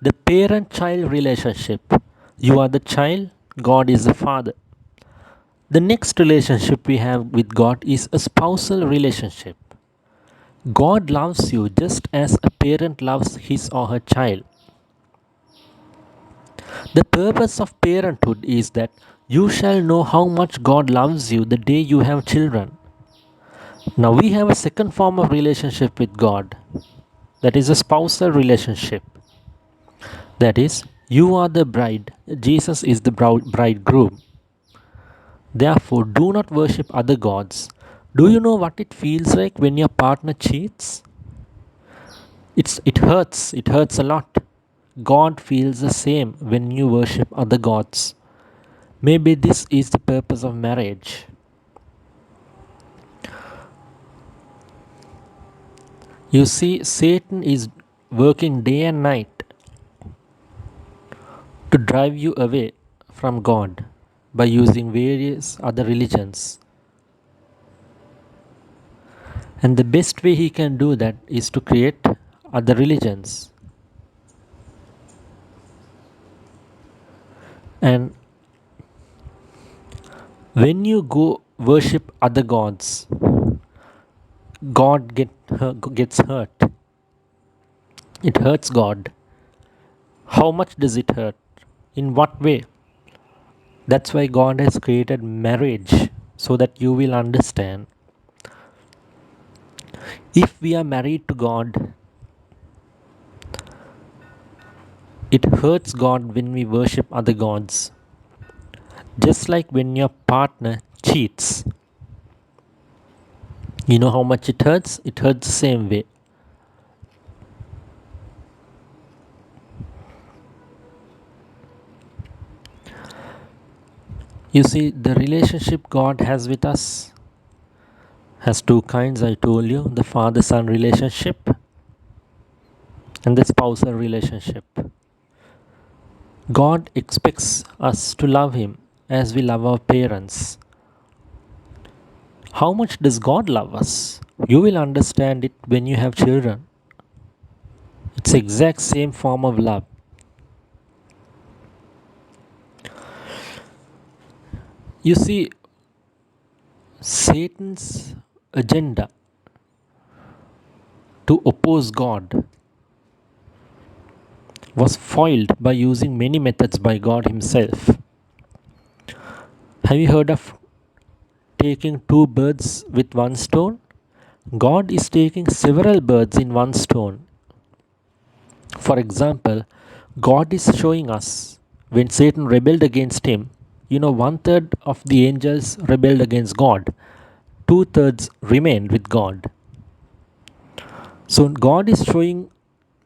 Speaker 1: the parent child relationship. You are the child, God is the father. The next relationship we have with God is a spousal relationship. God loves you just as a parent loves his or her child. The purpose of parenthood is that you shall know how much God loves you the day you have children. Now we have a second form of relationship with God, that is a spousal relationship. That is, you are the bride, Jesus is the bridegroom. Therefore, do not worship other gods. Do you know what it feels like when your partner cheats? It hurts a lot. God feels the same when you worship other gods. Maybe this is the purpose of marriage. You see, Satan is working day and night to drive you away from God by using various other religions. And the best way he can do that is to create other religions. And when you go worship other gods, gets hurt. It hurts God. How much does it hurt? In what way? That's why God has created marriage, so that you will understand. If we are married to God, it hurts God when we worship other gods. Just like when your partner cheats. You know how much it hurts? It hurts the same way. You see, the relationship God has with us has two kinds, I told you, the father-son relationship and the spousal relationship. God expects us to love Him as we love our parents. How much does God love us? You will understand it when you have children. It's the exact same form of love. You see, Satan's agenda to oppose God was foiled by using many methods by God Himself. Have you heard of taking two birds with one stone? God is taking several birds in one stone. For example, God is showing us when Satan rebelled against Him, one third of the angels rebelled against God, two thirds remained with God. So God is showing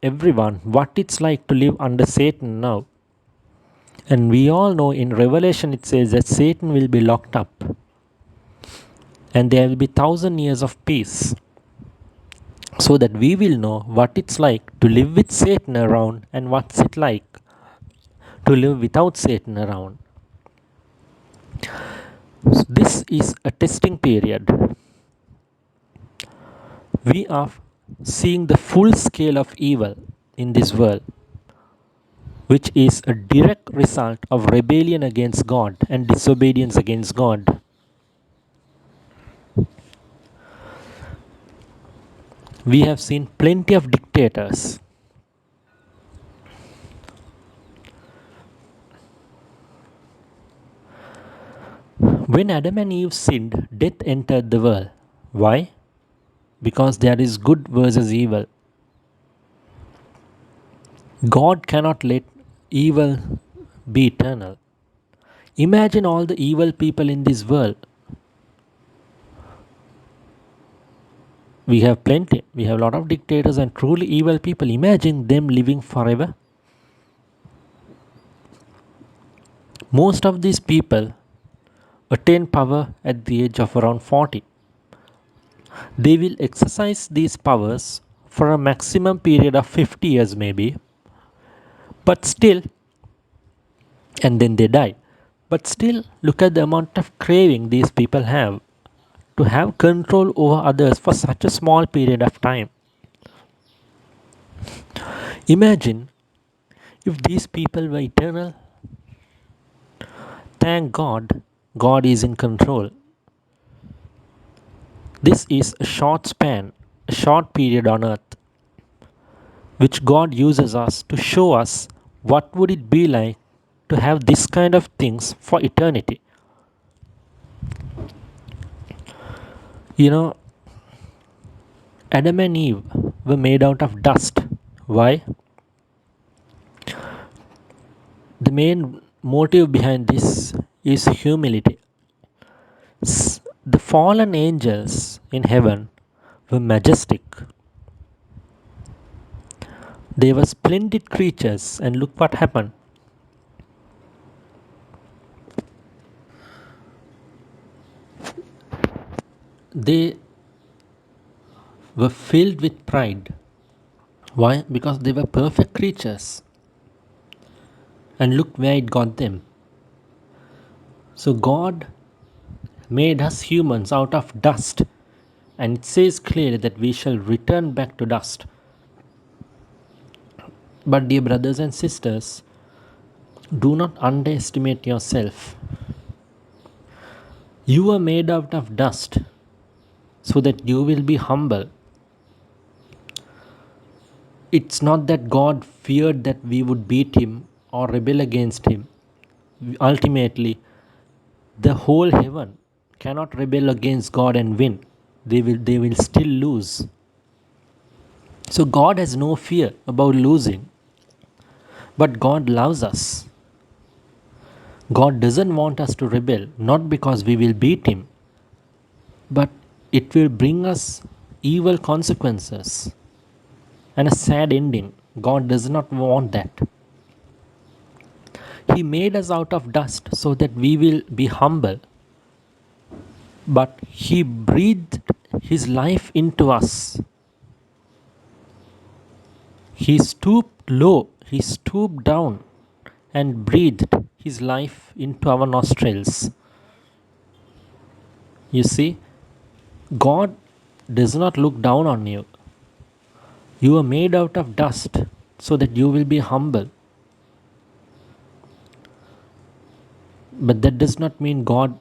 Speaker 1: everyone what it's like to live under Satan now. And we all know in Revelation it says that Satan will be locked up and there will be 1,000 years of peace, so that we will know what it's like to live with Satan around and what's it like to live without Satan around. So this is a testing period. We are seeing the full scale of evil in this world, which is a direct result of rebellion against God and disobedience against God. We have seen plenty of dictators. When Adam and Eve sinned, death entered the world. Why? Because there is good versus evil. God cannot let evil be eternal. Imagine all the evil people in this world. We have plenty. We have a lot of dictators and truly evil people. Imagine them living forever. Most of these people attain power at the age of around 40. They will exercise these powers for a maximum period of 50 years, maybe, but still, and then they die. But still, look at the amount of craving these people have to have control over others for such a small period of time. Imagine if these people were eternal. Thank God, God is in control. This is a short span, a short period on earth, which God uses us to show us what would it be like to have this kind of things for eternity. You know, Adam and Eve were made out of dust. Why? The main motive behind this is humility. The fallen angels in heaven were majestic. They were splendid creatures, and look what happened. They were filled with pride. Why? Because they were perfect creatures. And look where it got them. So God made us humans out of dust, and it says clearly that we shall return back to dust. But dear brothers and sisters, do not underestimate yourself. You are made out of dust so that you will be humble. It's not that God feared that we would beat Him or rebel against Him. Ultimately, the whole heaven cannot rebel against God and win. They will still lose. So God has no fear about losing. But God loves us. God doesn't want us to rebel, not because we will beat Him, but it will bring us evil consequences and a sad ending. God does not want that. He made us out of dust so that we will be humble. But He breathed His life into us. He stooped low, He stooped down and breathed His life into our nostrils. You see, God does not look down on you. You are made out of dust so that you will be humble. But that does not mean God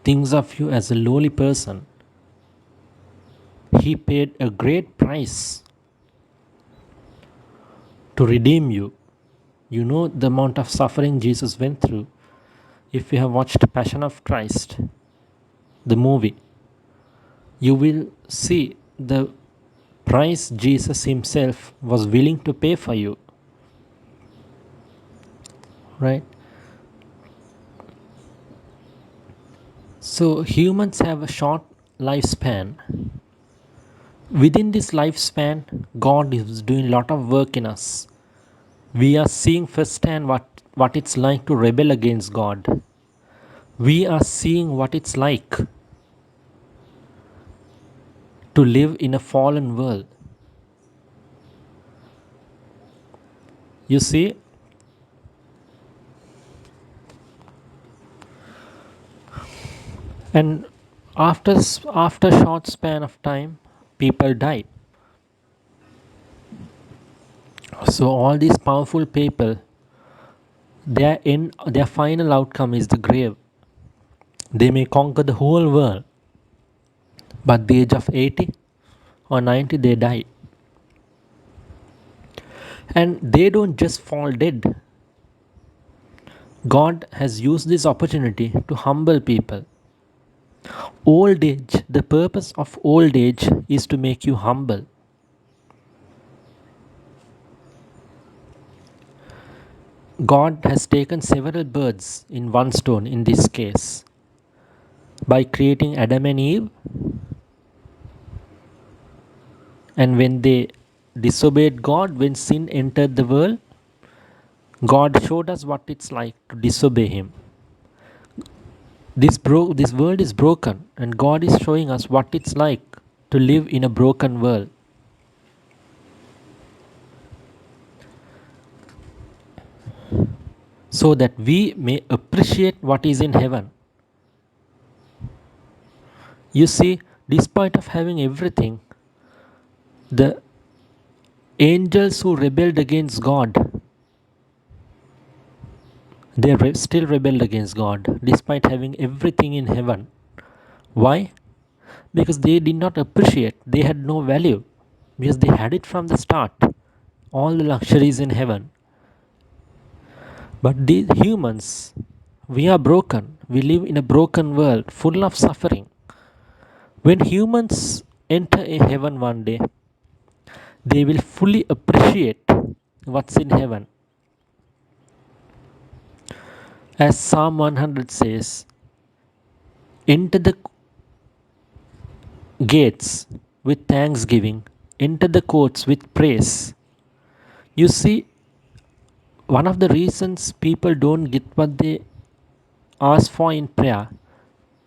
Speaker 1: thinks of you as a lowly person. He paid a great price to redeem you. You know the amount of suffering Jesus went through. If you have watched Passion of Christ, the movie, you will see the price Jesus himself was willing to pay for you. Right? So humans have a short lifespan. Within this lifespan, God is doing a lot of work in us. We are seeing firsthand what it's like to rebel against God. We are seeing what it's like to live in a fallen world. You see, and after short span of time, people die. So all these powerful people, their final outcome is the grave. They may conquer the whole world, but at the age of 80 or 90 they die. And they don't just fall dead. God has used this opportunity to humble people. Old age, the purpose of old age is to make you humble. God has taken several birds in one stone in this case. By creating Adam and Eve, and when they disobeyed God, when sin entered the world, God showed us what it's like to disobey Him. This world is broken, and God is showing us what it's like to live in a broken world. So that we may appreciate what is in heaven. You see, despite of having everything, the angels who rebelled against God, they still rebelled against God despite having everything in heaven. Why? Because they did not appreciate, they had no value, because they had it from the start, all the luxuries in heaven. But these humans, we are broken, we live in a broken world full of suffering. When humans enter a heaven one day, they will fully appreciate what's in heaven. As Psalm 100 says, enter the gates with thanksgiving, enter the courts with praise. You see, one of the reasons people don't get what they ask for in prayer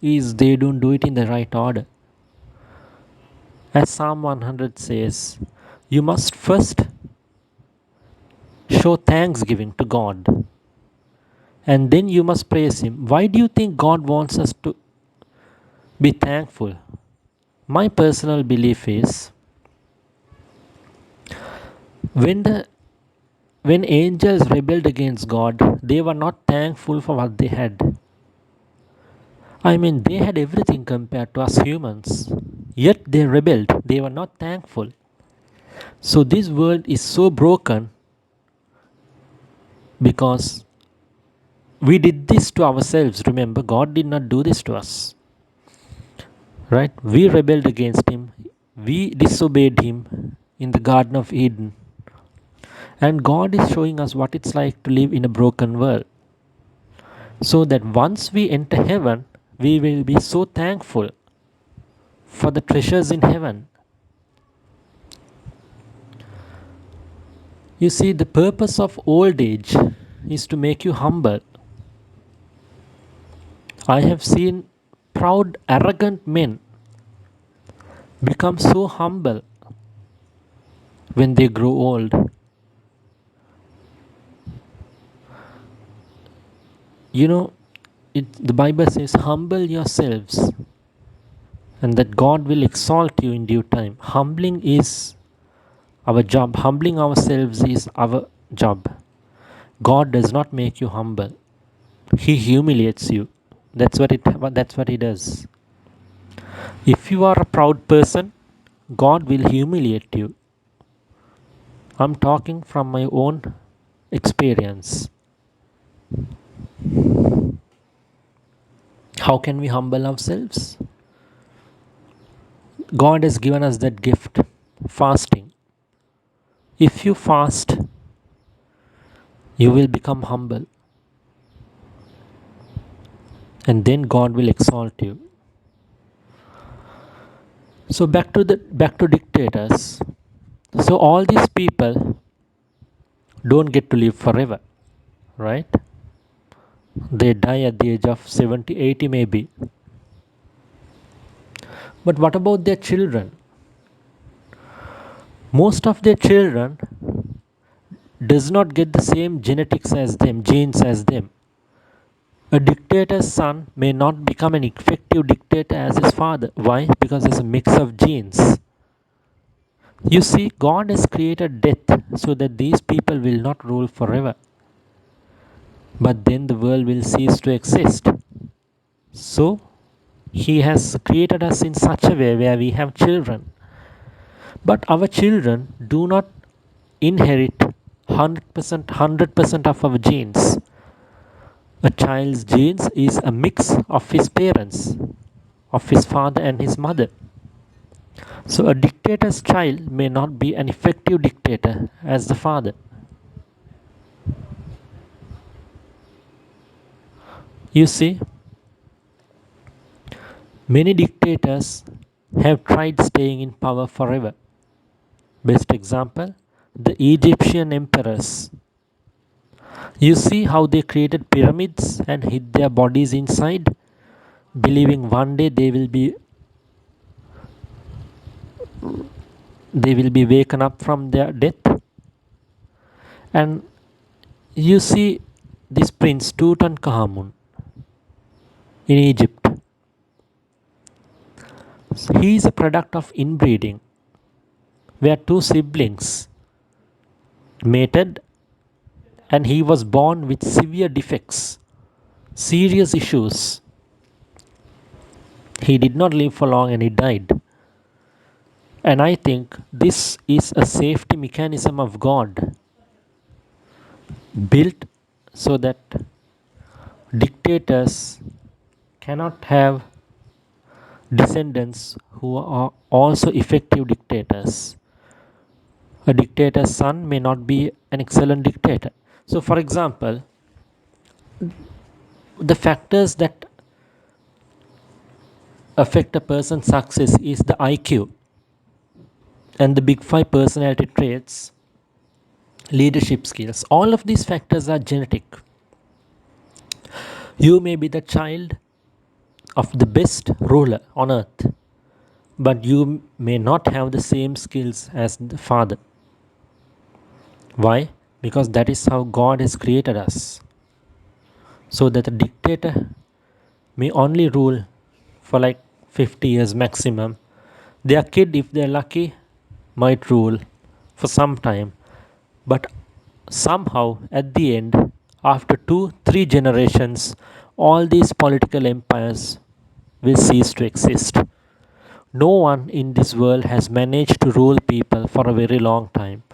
Speaker 1: is they don't do it in the right order. As Psalm 100 says, you must first show thanksgiving to God, and then you must praise Him. Why do you think God wants us to be thankful? My personal belief is when angels rebelled against God, they were not thankful for what they had. I mean, they had everything compared to us humans, yet they rebelled. They were not thankful. So this world is so broken because we did this to ourselves. Remember, God did not do this to us. Right? We rebelled against Him. We disobeyed Him in the Garden of Eden. And God is showing us what it's like to live in a broken world. So that once we enter heaven, we will be so thankful for the treasures in heaven. You see, the purpose of old age is to make you humble. I have seen proud, arrogant men become so humble when they grow old. You know, the Bible says, humble yourselves, and that God will exalt you in due time. Humbling is our job. Humbling ourselves is our job. God does not make you humble. He humiliates you. That's what he does. If you are a proud person, God will humiliate you. I'm talking from my own experience. How can we humble ourselves? God has given us that gift, fasting. If you fast, you will become humble, and then God will exalt you. So back to dictators. So all these people don't get to live forever, right? They die at the age of 70, 80 maybe. But what about their children? Most of their children does not get the same genetics as them, genes as them. A dictator's son may not become an effective dictator as his father. Why? Because there's a mix of genes. You see, God has created death so that these people will not rule forever. But then the world will cease to exist. So, He has created us in such a way where we have children. But our children do not inherit 100% of our genes. A child's genes is a mix of his parents, of his father and his mother. So a dictator's child may not be an effective dictator as the father. You see, many dictators have tried staying in power forever. Best example, the Egyptian emperors. You see how they created pyramids and hid their bodies inside, believing one day they will be waken up from their death. And you see this prince Tutankhamun in Egypt. He is a product of inbreeding, where two siblings mated and he was born with severe defects, serious issues. He did not live for long and he died. And I think this is a safety mechanism of God built so that dictators cannot have descendants who are also effective dictators. A dictator's son may not be an excellent dictator. So, for example, the factors that affect a person's success is the IQ and the big five personality traits, leadership skills. All of these factors are genetic. You may be the child of the best ruler on earth, but you may not have the same skills as the father. Why? Because that is how God has created us. So that a dictator may only rule for like 50 years maximum. Their kid, if they're lucky, might rule for some time. But somehow, at the end, after 2-3 generations, all these political empires will cease to exist. No one in this world has managed to rule people for a very long time.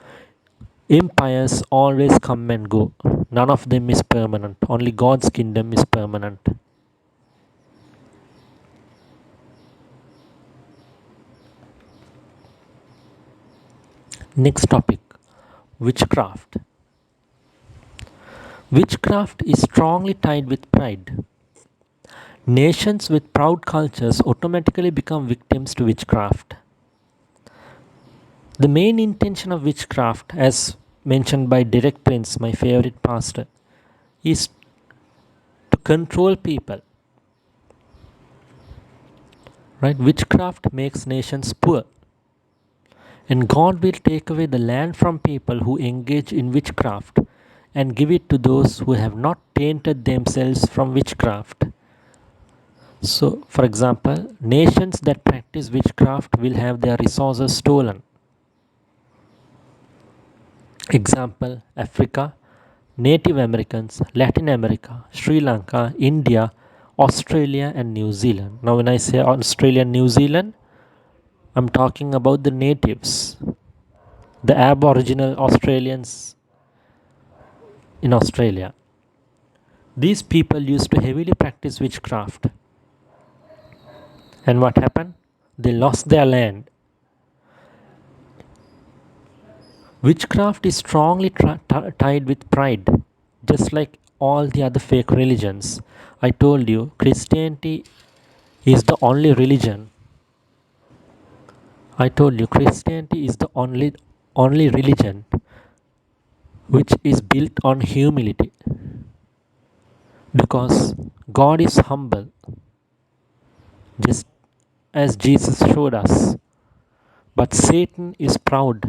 Speaker 1: Empires always come and go. None of them is permanent. Only God's kingdom is permanent. Next topic, witchcraft. Witchcraft is strongly tied with pride. Nations with proud cultures automatically become victims to witchcraft. The main intention of witchcraft, as mentioned by Derek Prince, my favorite pastor, is to control people. Right? Witchcraft makes nations poor. And God will take away the land from people who engage in witchcraft and give it to those who have not tainted themselves from witchcraft. So, for example, nations that practice witchcraft will have their resources stolen. Example, Africa, Native Americans, Latin America, Sri Lanka, India, Australia and New Zealand. Now when I say Australia and New Zealand, I'm talking about the natives, the Aboriginal Australians in Australia. These people used to heavily practice witchcraft. And what happened? They lost their land. Witchcraft is strongly tied with pride, just like all the other fake religions. I told you, Christianity is the only religion. I told you, Christianity is the only religion which is built on humility. Because God is humble, just as Jesus showed us. But Satan is proud.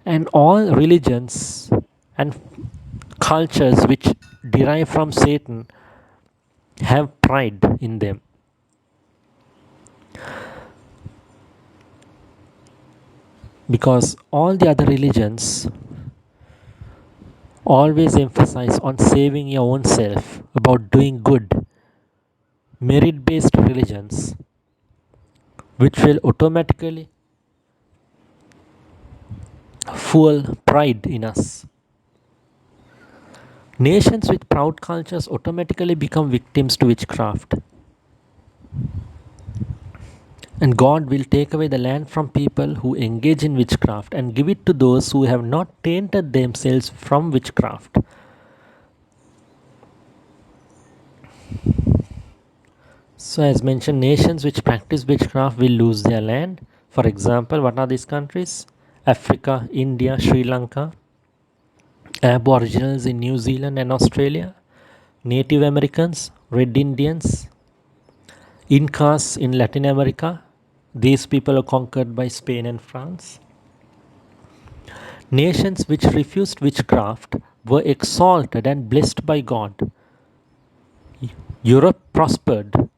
Speaker 1: And all religions and cultures which derive from Satan have pride in them. Because all the other religions always emphasize on saving your own self, about doing good. Merit based religions, which will automatically fuel pride in us. Nations with proud cultures automatically become victims to witchcraft. And God will take away the land from people who engage in witchcraft and give it to those who have not tainted themselves from witchcraft. So, as mentioned, nations which practice witchcraft will lose their land. For example, what are these countries? Africa, India, Sri Lanka, Aboriginals in New Zealand and Australia, Native Americans, Red Indians, Incas in Latin America. These people are conquered by Spain and France. Nations which refused witchcraft were exalted and blessed by God. Europe prospered.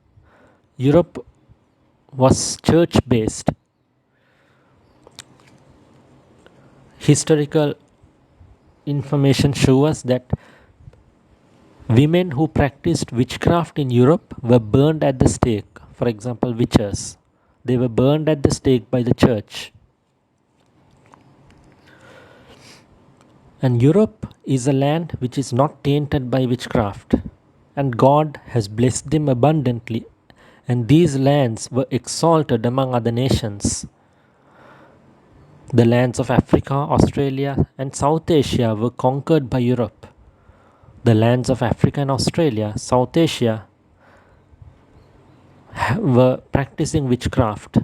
Speaker 1: Europe was church based. Historical information shows us that women who practiced witchcraft in Europe were burned at the stake. For example, witches. They were burned at the stake by the church. And Europe is a land which is not tainted by witchcraft. And God has blessed them abundantly. And these lands were exalted among other nations. The lands of Africa, Australia, and South Asia were conquered by Europe. The lands of Africa and Australia, South Asia, were practicing witchcraft.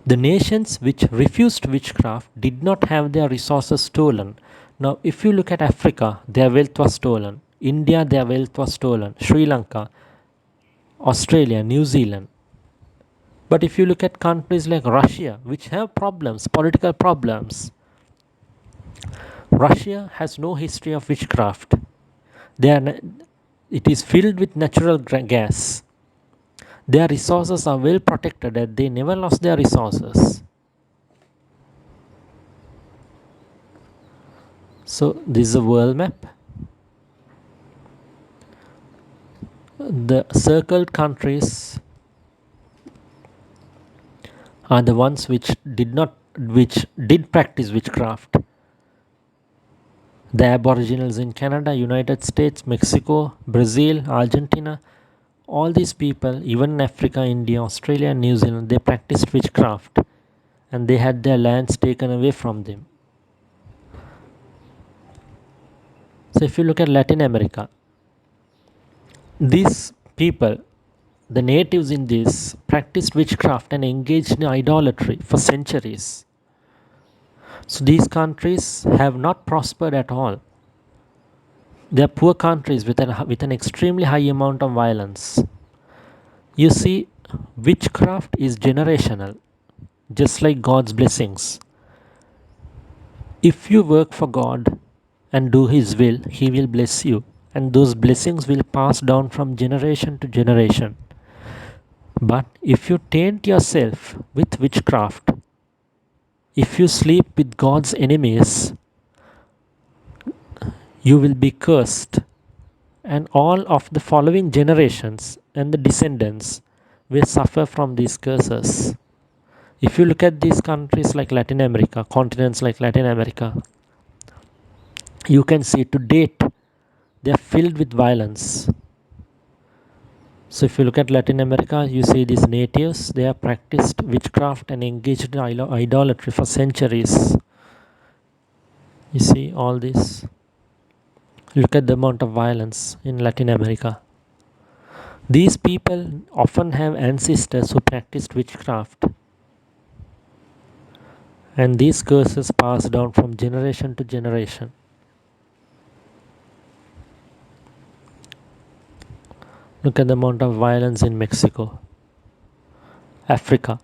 Speaker 1: The nations which refused witchcraft did not have their resources stolen. Now, if you look at Africa, their wealth was stolen. India, their wealth was stolen. Sri Lanka, Australia, New Zealand. But if you look at countries like Russia, which have problems, political problems, Russia has no history of witchcraft. It is filled with natural gas. Their resources are well protected and they never lost their resources. So this is a world map. The circled countries are the ones which did practice witchcraft. The Aboriginals in Canada, United States, Mexico, Brazil, Argentina, all these people, even in Africa, India, Australia and New Zealand, they practiced witchcraft and they had their lands taken away from them. So if you look at Latin America, these people, the natives in this, practiced witchcraft and engaged in idolatry for centuries. So these countries have not prospered at all. They are poor countries with an extremely high amount of violence. You see, witchcraft is generational, just like God's blessings. If you work for God and do His will, He will bless you, and those blessings will pass down from generation to generation. But if you taint yourself with witchcraft, if you sleep with God's enemies, you will be cursed, and all of the following generations and the descendants will suffer from these curses. If you look at these countries like Latin America, continents like Latin America, you can see to date they are filled with violence. So if you look at Latin America, you see these natives, they have practiced witchcraft and engaged in idolatry for centuries. You see all this. Look at the amount of violence in Latin America. These people often have ancestors who practiced witchcraft, and these curses pass down from generation to generation. Look at the amount of violence in Mexico. Africa.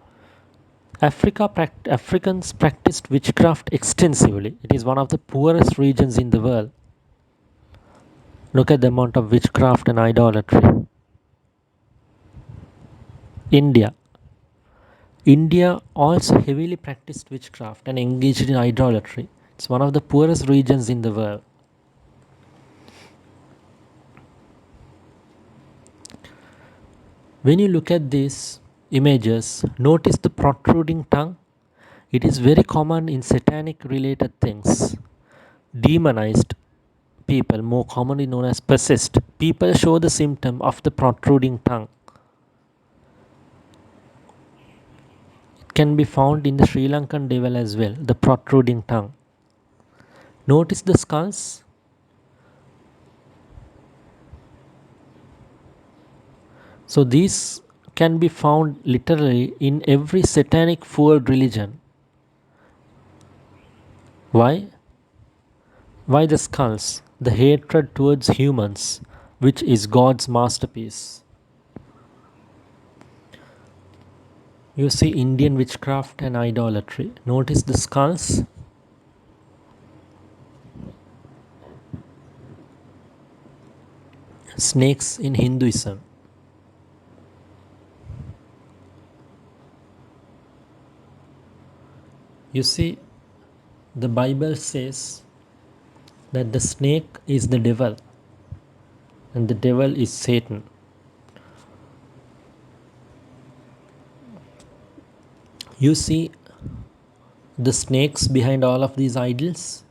Speaker 1: Africans practiced witchcraft extensively. It is one of the poorest regions in the world. Look at the amount of witchcraft and idolatry. India. India also heavily practiced witchcraft and engaged in idolatry. It's one of the poorest regions in the world. When you look at these images, notice the protruding tongue. It is very common in satanic related things. Demonized people, more commonly known as possessed people, show the symptom of the protruding tongue. It can be found in the Sri Lankan devil as well, the protruding tongue. Notice the skulls. So these can be found literally in every satanic fueled religion. Why? Why the skulls? The hatred towards humans, which is God's masterpiece. You see Indian witchcraft and idolatry. Notice the skulls. Snakes in Hinduism. You see, the Bible says that the snake is the devil and the devil is Satan. You see the snakes behind all of these idols?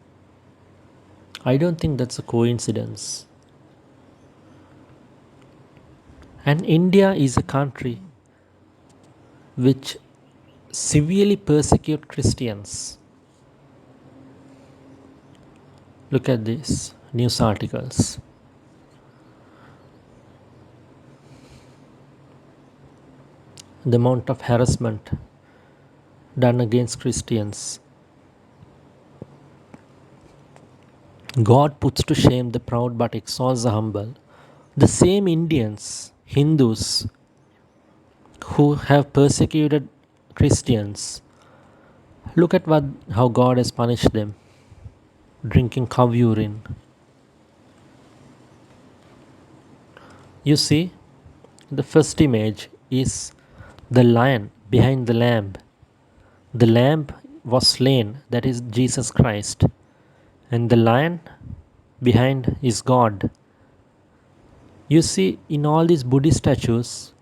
Speaker 1: I don't think that's a coincidence. And India is a country which severely persecute Christians. Look at these news articles. The amount of harassment done against Christians. God puts to shame the proud but exalts the humble. The same Indians, Hindus, who have persecuted Christians, look at how God has punished them. Drinking cow urine. You see, the first image is the lion behind the lamb. The lamb was slain, that is Jesus Christ, and the lion behind is God. You see, in all these Buddhist statues,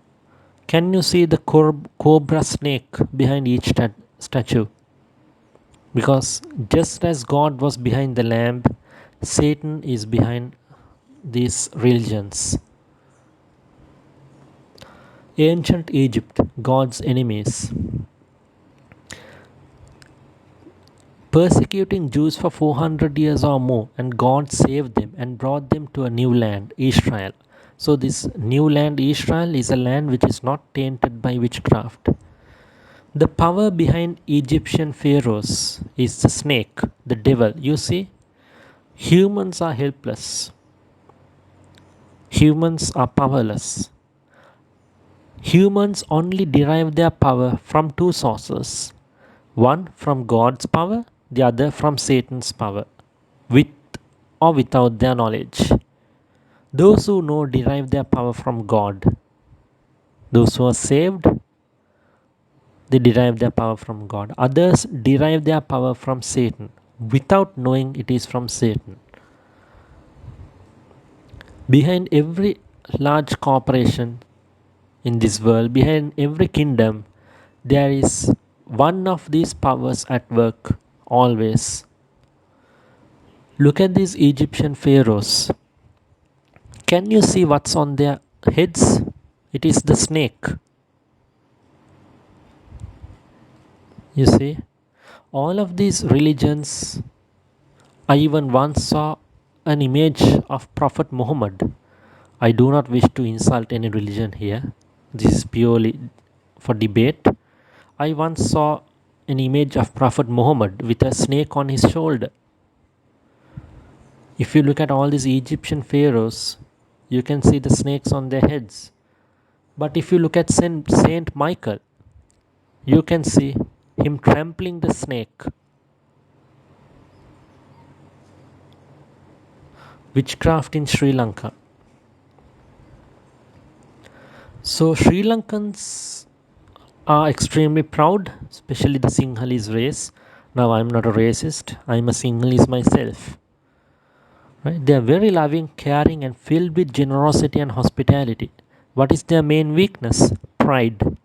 Speaker 1: can you see the cobra snake behind each statue? Because just as God was behind the lamb, Satan is behind these religions. Ancient Egypt, God's enemies. persecuting Jews for 400 years or more, and God saved them and brought them to a new land, Israel. So, this new land, Israel, is a land which is not tainted by witchcraft. The power behind Egyptian pharaohs is the snake, the devil. You see, humans are helpless, humans are powerless. Humans only derive their power from two sources, one from God's power, the other from Satan's power, with or without their knowledge. Those who know derive their power from God. Those who are saved, they derive their power from God. Others derive their power from Satan without knowing it is from Satan. Behind every large corporation in this world, behind every kingdom, there is one of these powers at work always. Look at these Egyptian pharaohs. Can you see what's on their heads? It is the snake. You see, all of these religions, I even once saw an image of Prophet Muhammad. I do not wish to insult any religion here. This is purely for debate. I once saw an image of Prophet Muhammad with a snake on his shoulder. If you look at all these Egyptian pharaohs, you can see the snakes on their heads. But if you look at Saint Michael, you can see him trampling the snake. Witchcraft in Sri Lanka. So Sri Lankans are extremely proud, especially the Sinhalese race. Now I'm not a racist, I'm a Sinhalese myself. Right? They are very loving, caring, and filled with generosity and hospitality. What is their main weakness? Pride,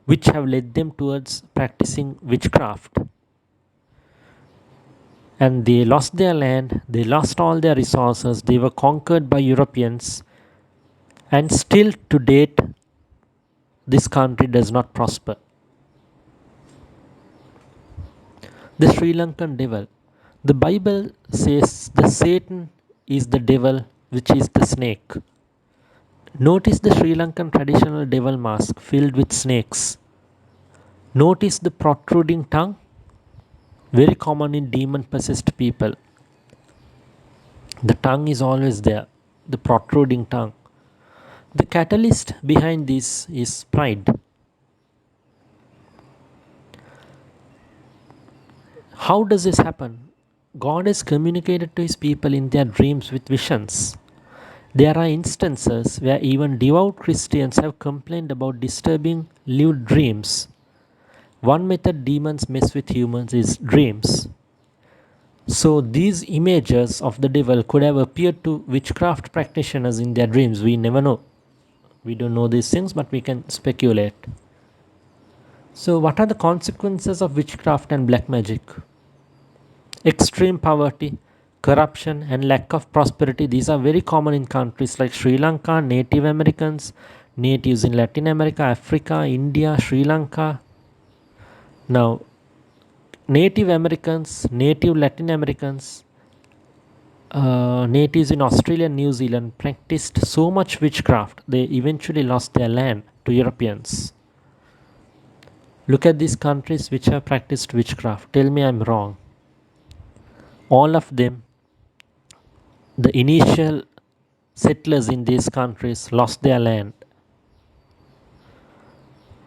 Speaker 1: which have led them towards practicing witchcraft. And they lost their land, they lost all their resources, they were conquered by Europeans, and still to date, this country does not prosper. The Sri Lankan devil. The Bible says the Satan is the devil, which is the snake. Notice the Sri Lankan traditional devil mask filled with snakes. Notice the protruding tongue, very common in demon possessed people. The tongue is always there, the protruding tongue. The catalyst behind this is pride. How does this happen? God has communicated to his people in their dreams with visions. There are instances where even devout Christians have complained about disturbing lived dreams. One method demons mess with humans is dreams. So these images of the devil could have appeared to witchcraft practitioners in their dreams. We never know. We don't know these things, but we can speculate. So what are the consequences of witchcraft and black magic? Extreme poverty, corruption, and lack of prosperity. These are very common in countries like Sri Lanka, Native Americans, natives in Latin America, Africa, India, Sri Lanka. Now, Native Americans, Native Latin Americans, natives in Australia and New Zealand practiced so much witchcraft, they eventually lost their land to Europeans. Look at these countries which have practiced witchcraft. Tell me I'm wrong. All of them, the initial settlers in these countries lost their land.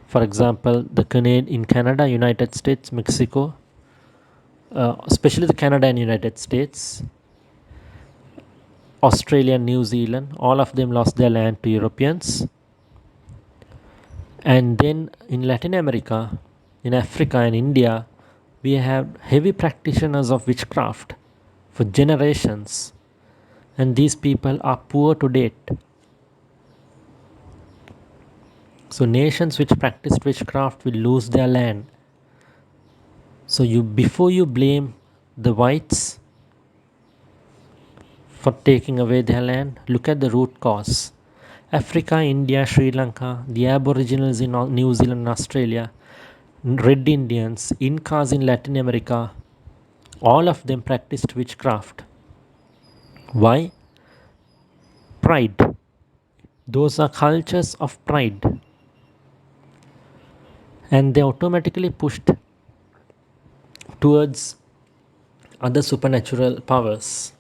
Speaker 1: For example, in Canada, United States, Mexico, especially the Canada and United States, Australia and New Zealand, all of them lost their land to Europeans. And then in Latin America, in Africa and India, we have heavy practitioners of witchcraft for generations. And these people are poor to date. So nations which practiced witchcraft will lose their land. So before you blame the whites for taking away their land, look at the root cause. Africa, India, Sri Lanka, the Aboriginals in New Zealand and Australia, Red Indians, Incas in Latin America, All of them practiced witchcraft. Why? Pride. Those are cultures of pride. And they automatically pushed towards other supernatural powers.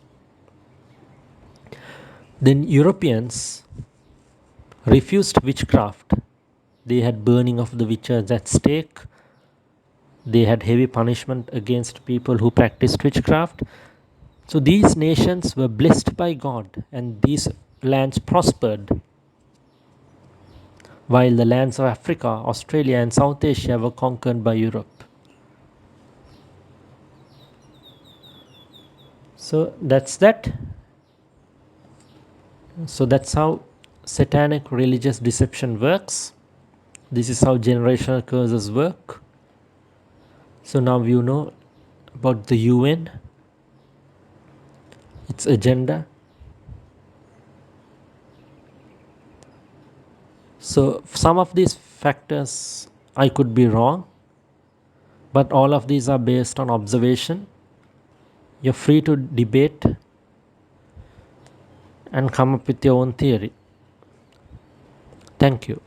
Speaker 1: Then Europeans refused witchcraft. They had burning of the witches at stake. They had heavy punishment against people who practiced witchcraft. So these nations were blessed by God and these lands prospered, while the lands of Africa, Australia and South Asia were conquered by Europe. So that's that. So that's how satanic religious deception works. This is how generational curses work. So now you know about the UN, its agenda. So some of these factors I could be wrong, but all of these are based on observation. You're free to debate and come up with your own theory. Thank you.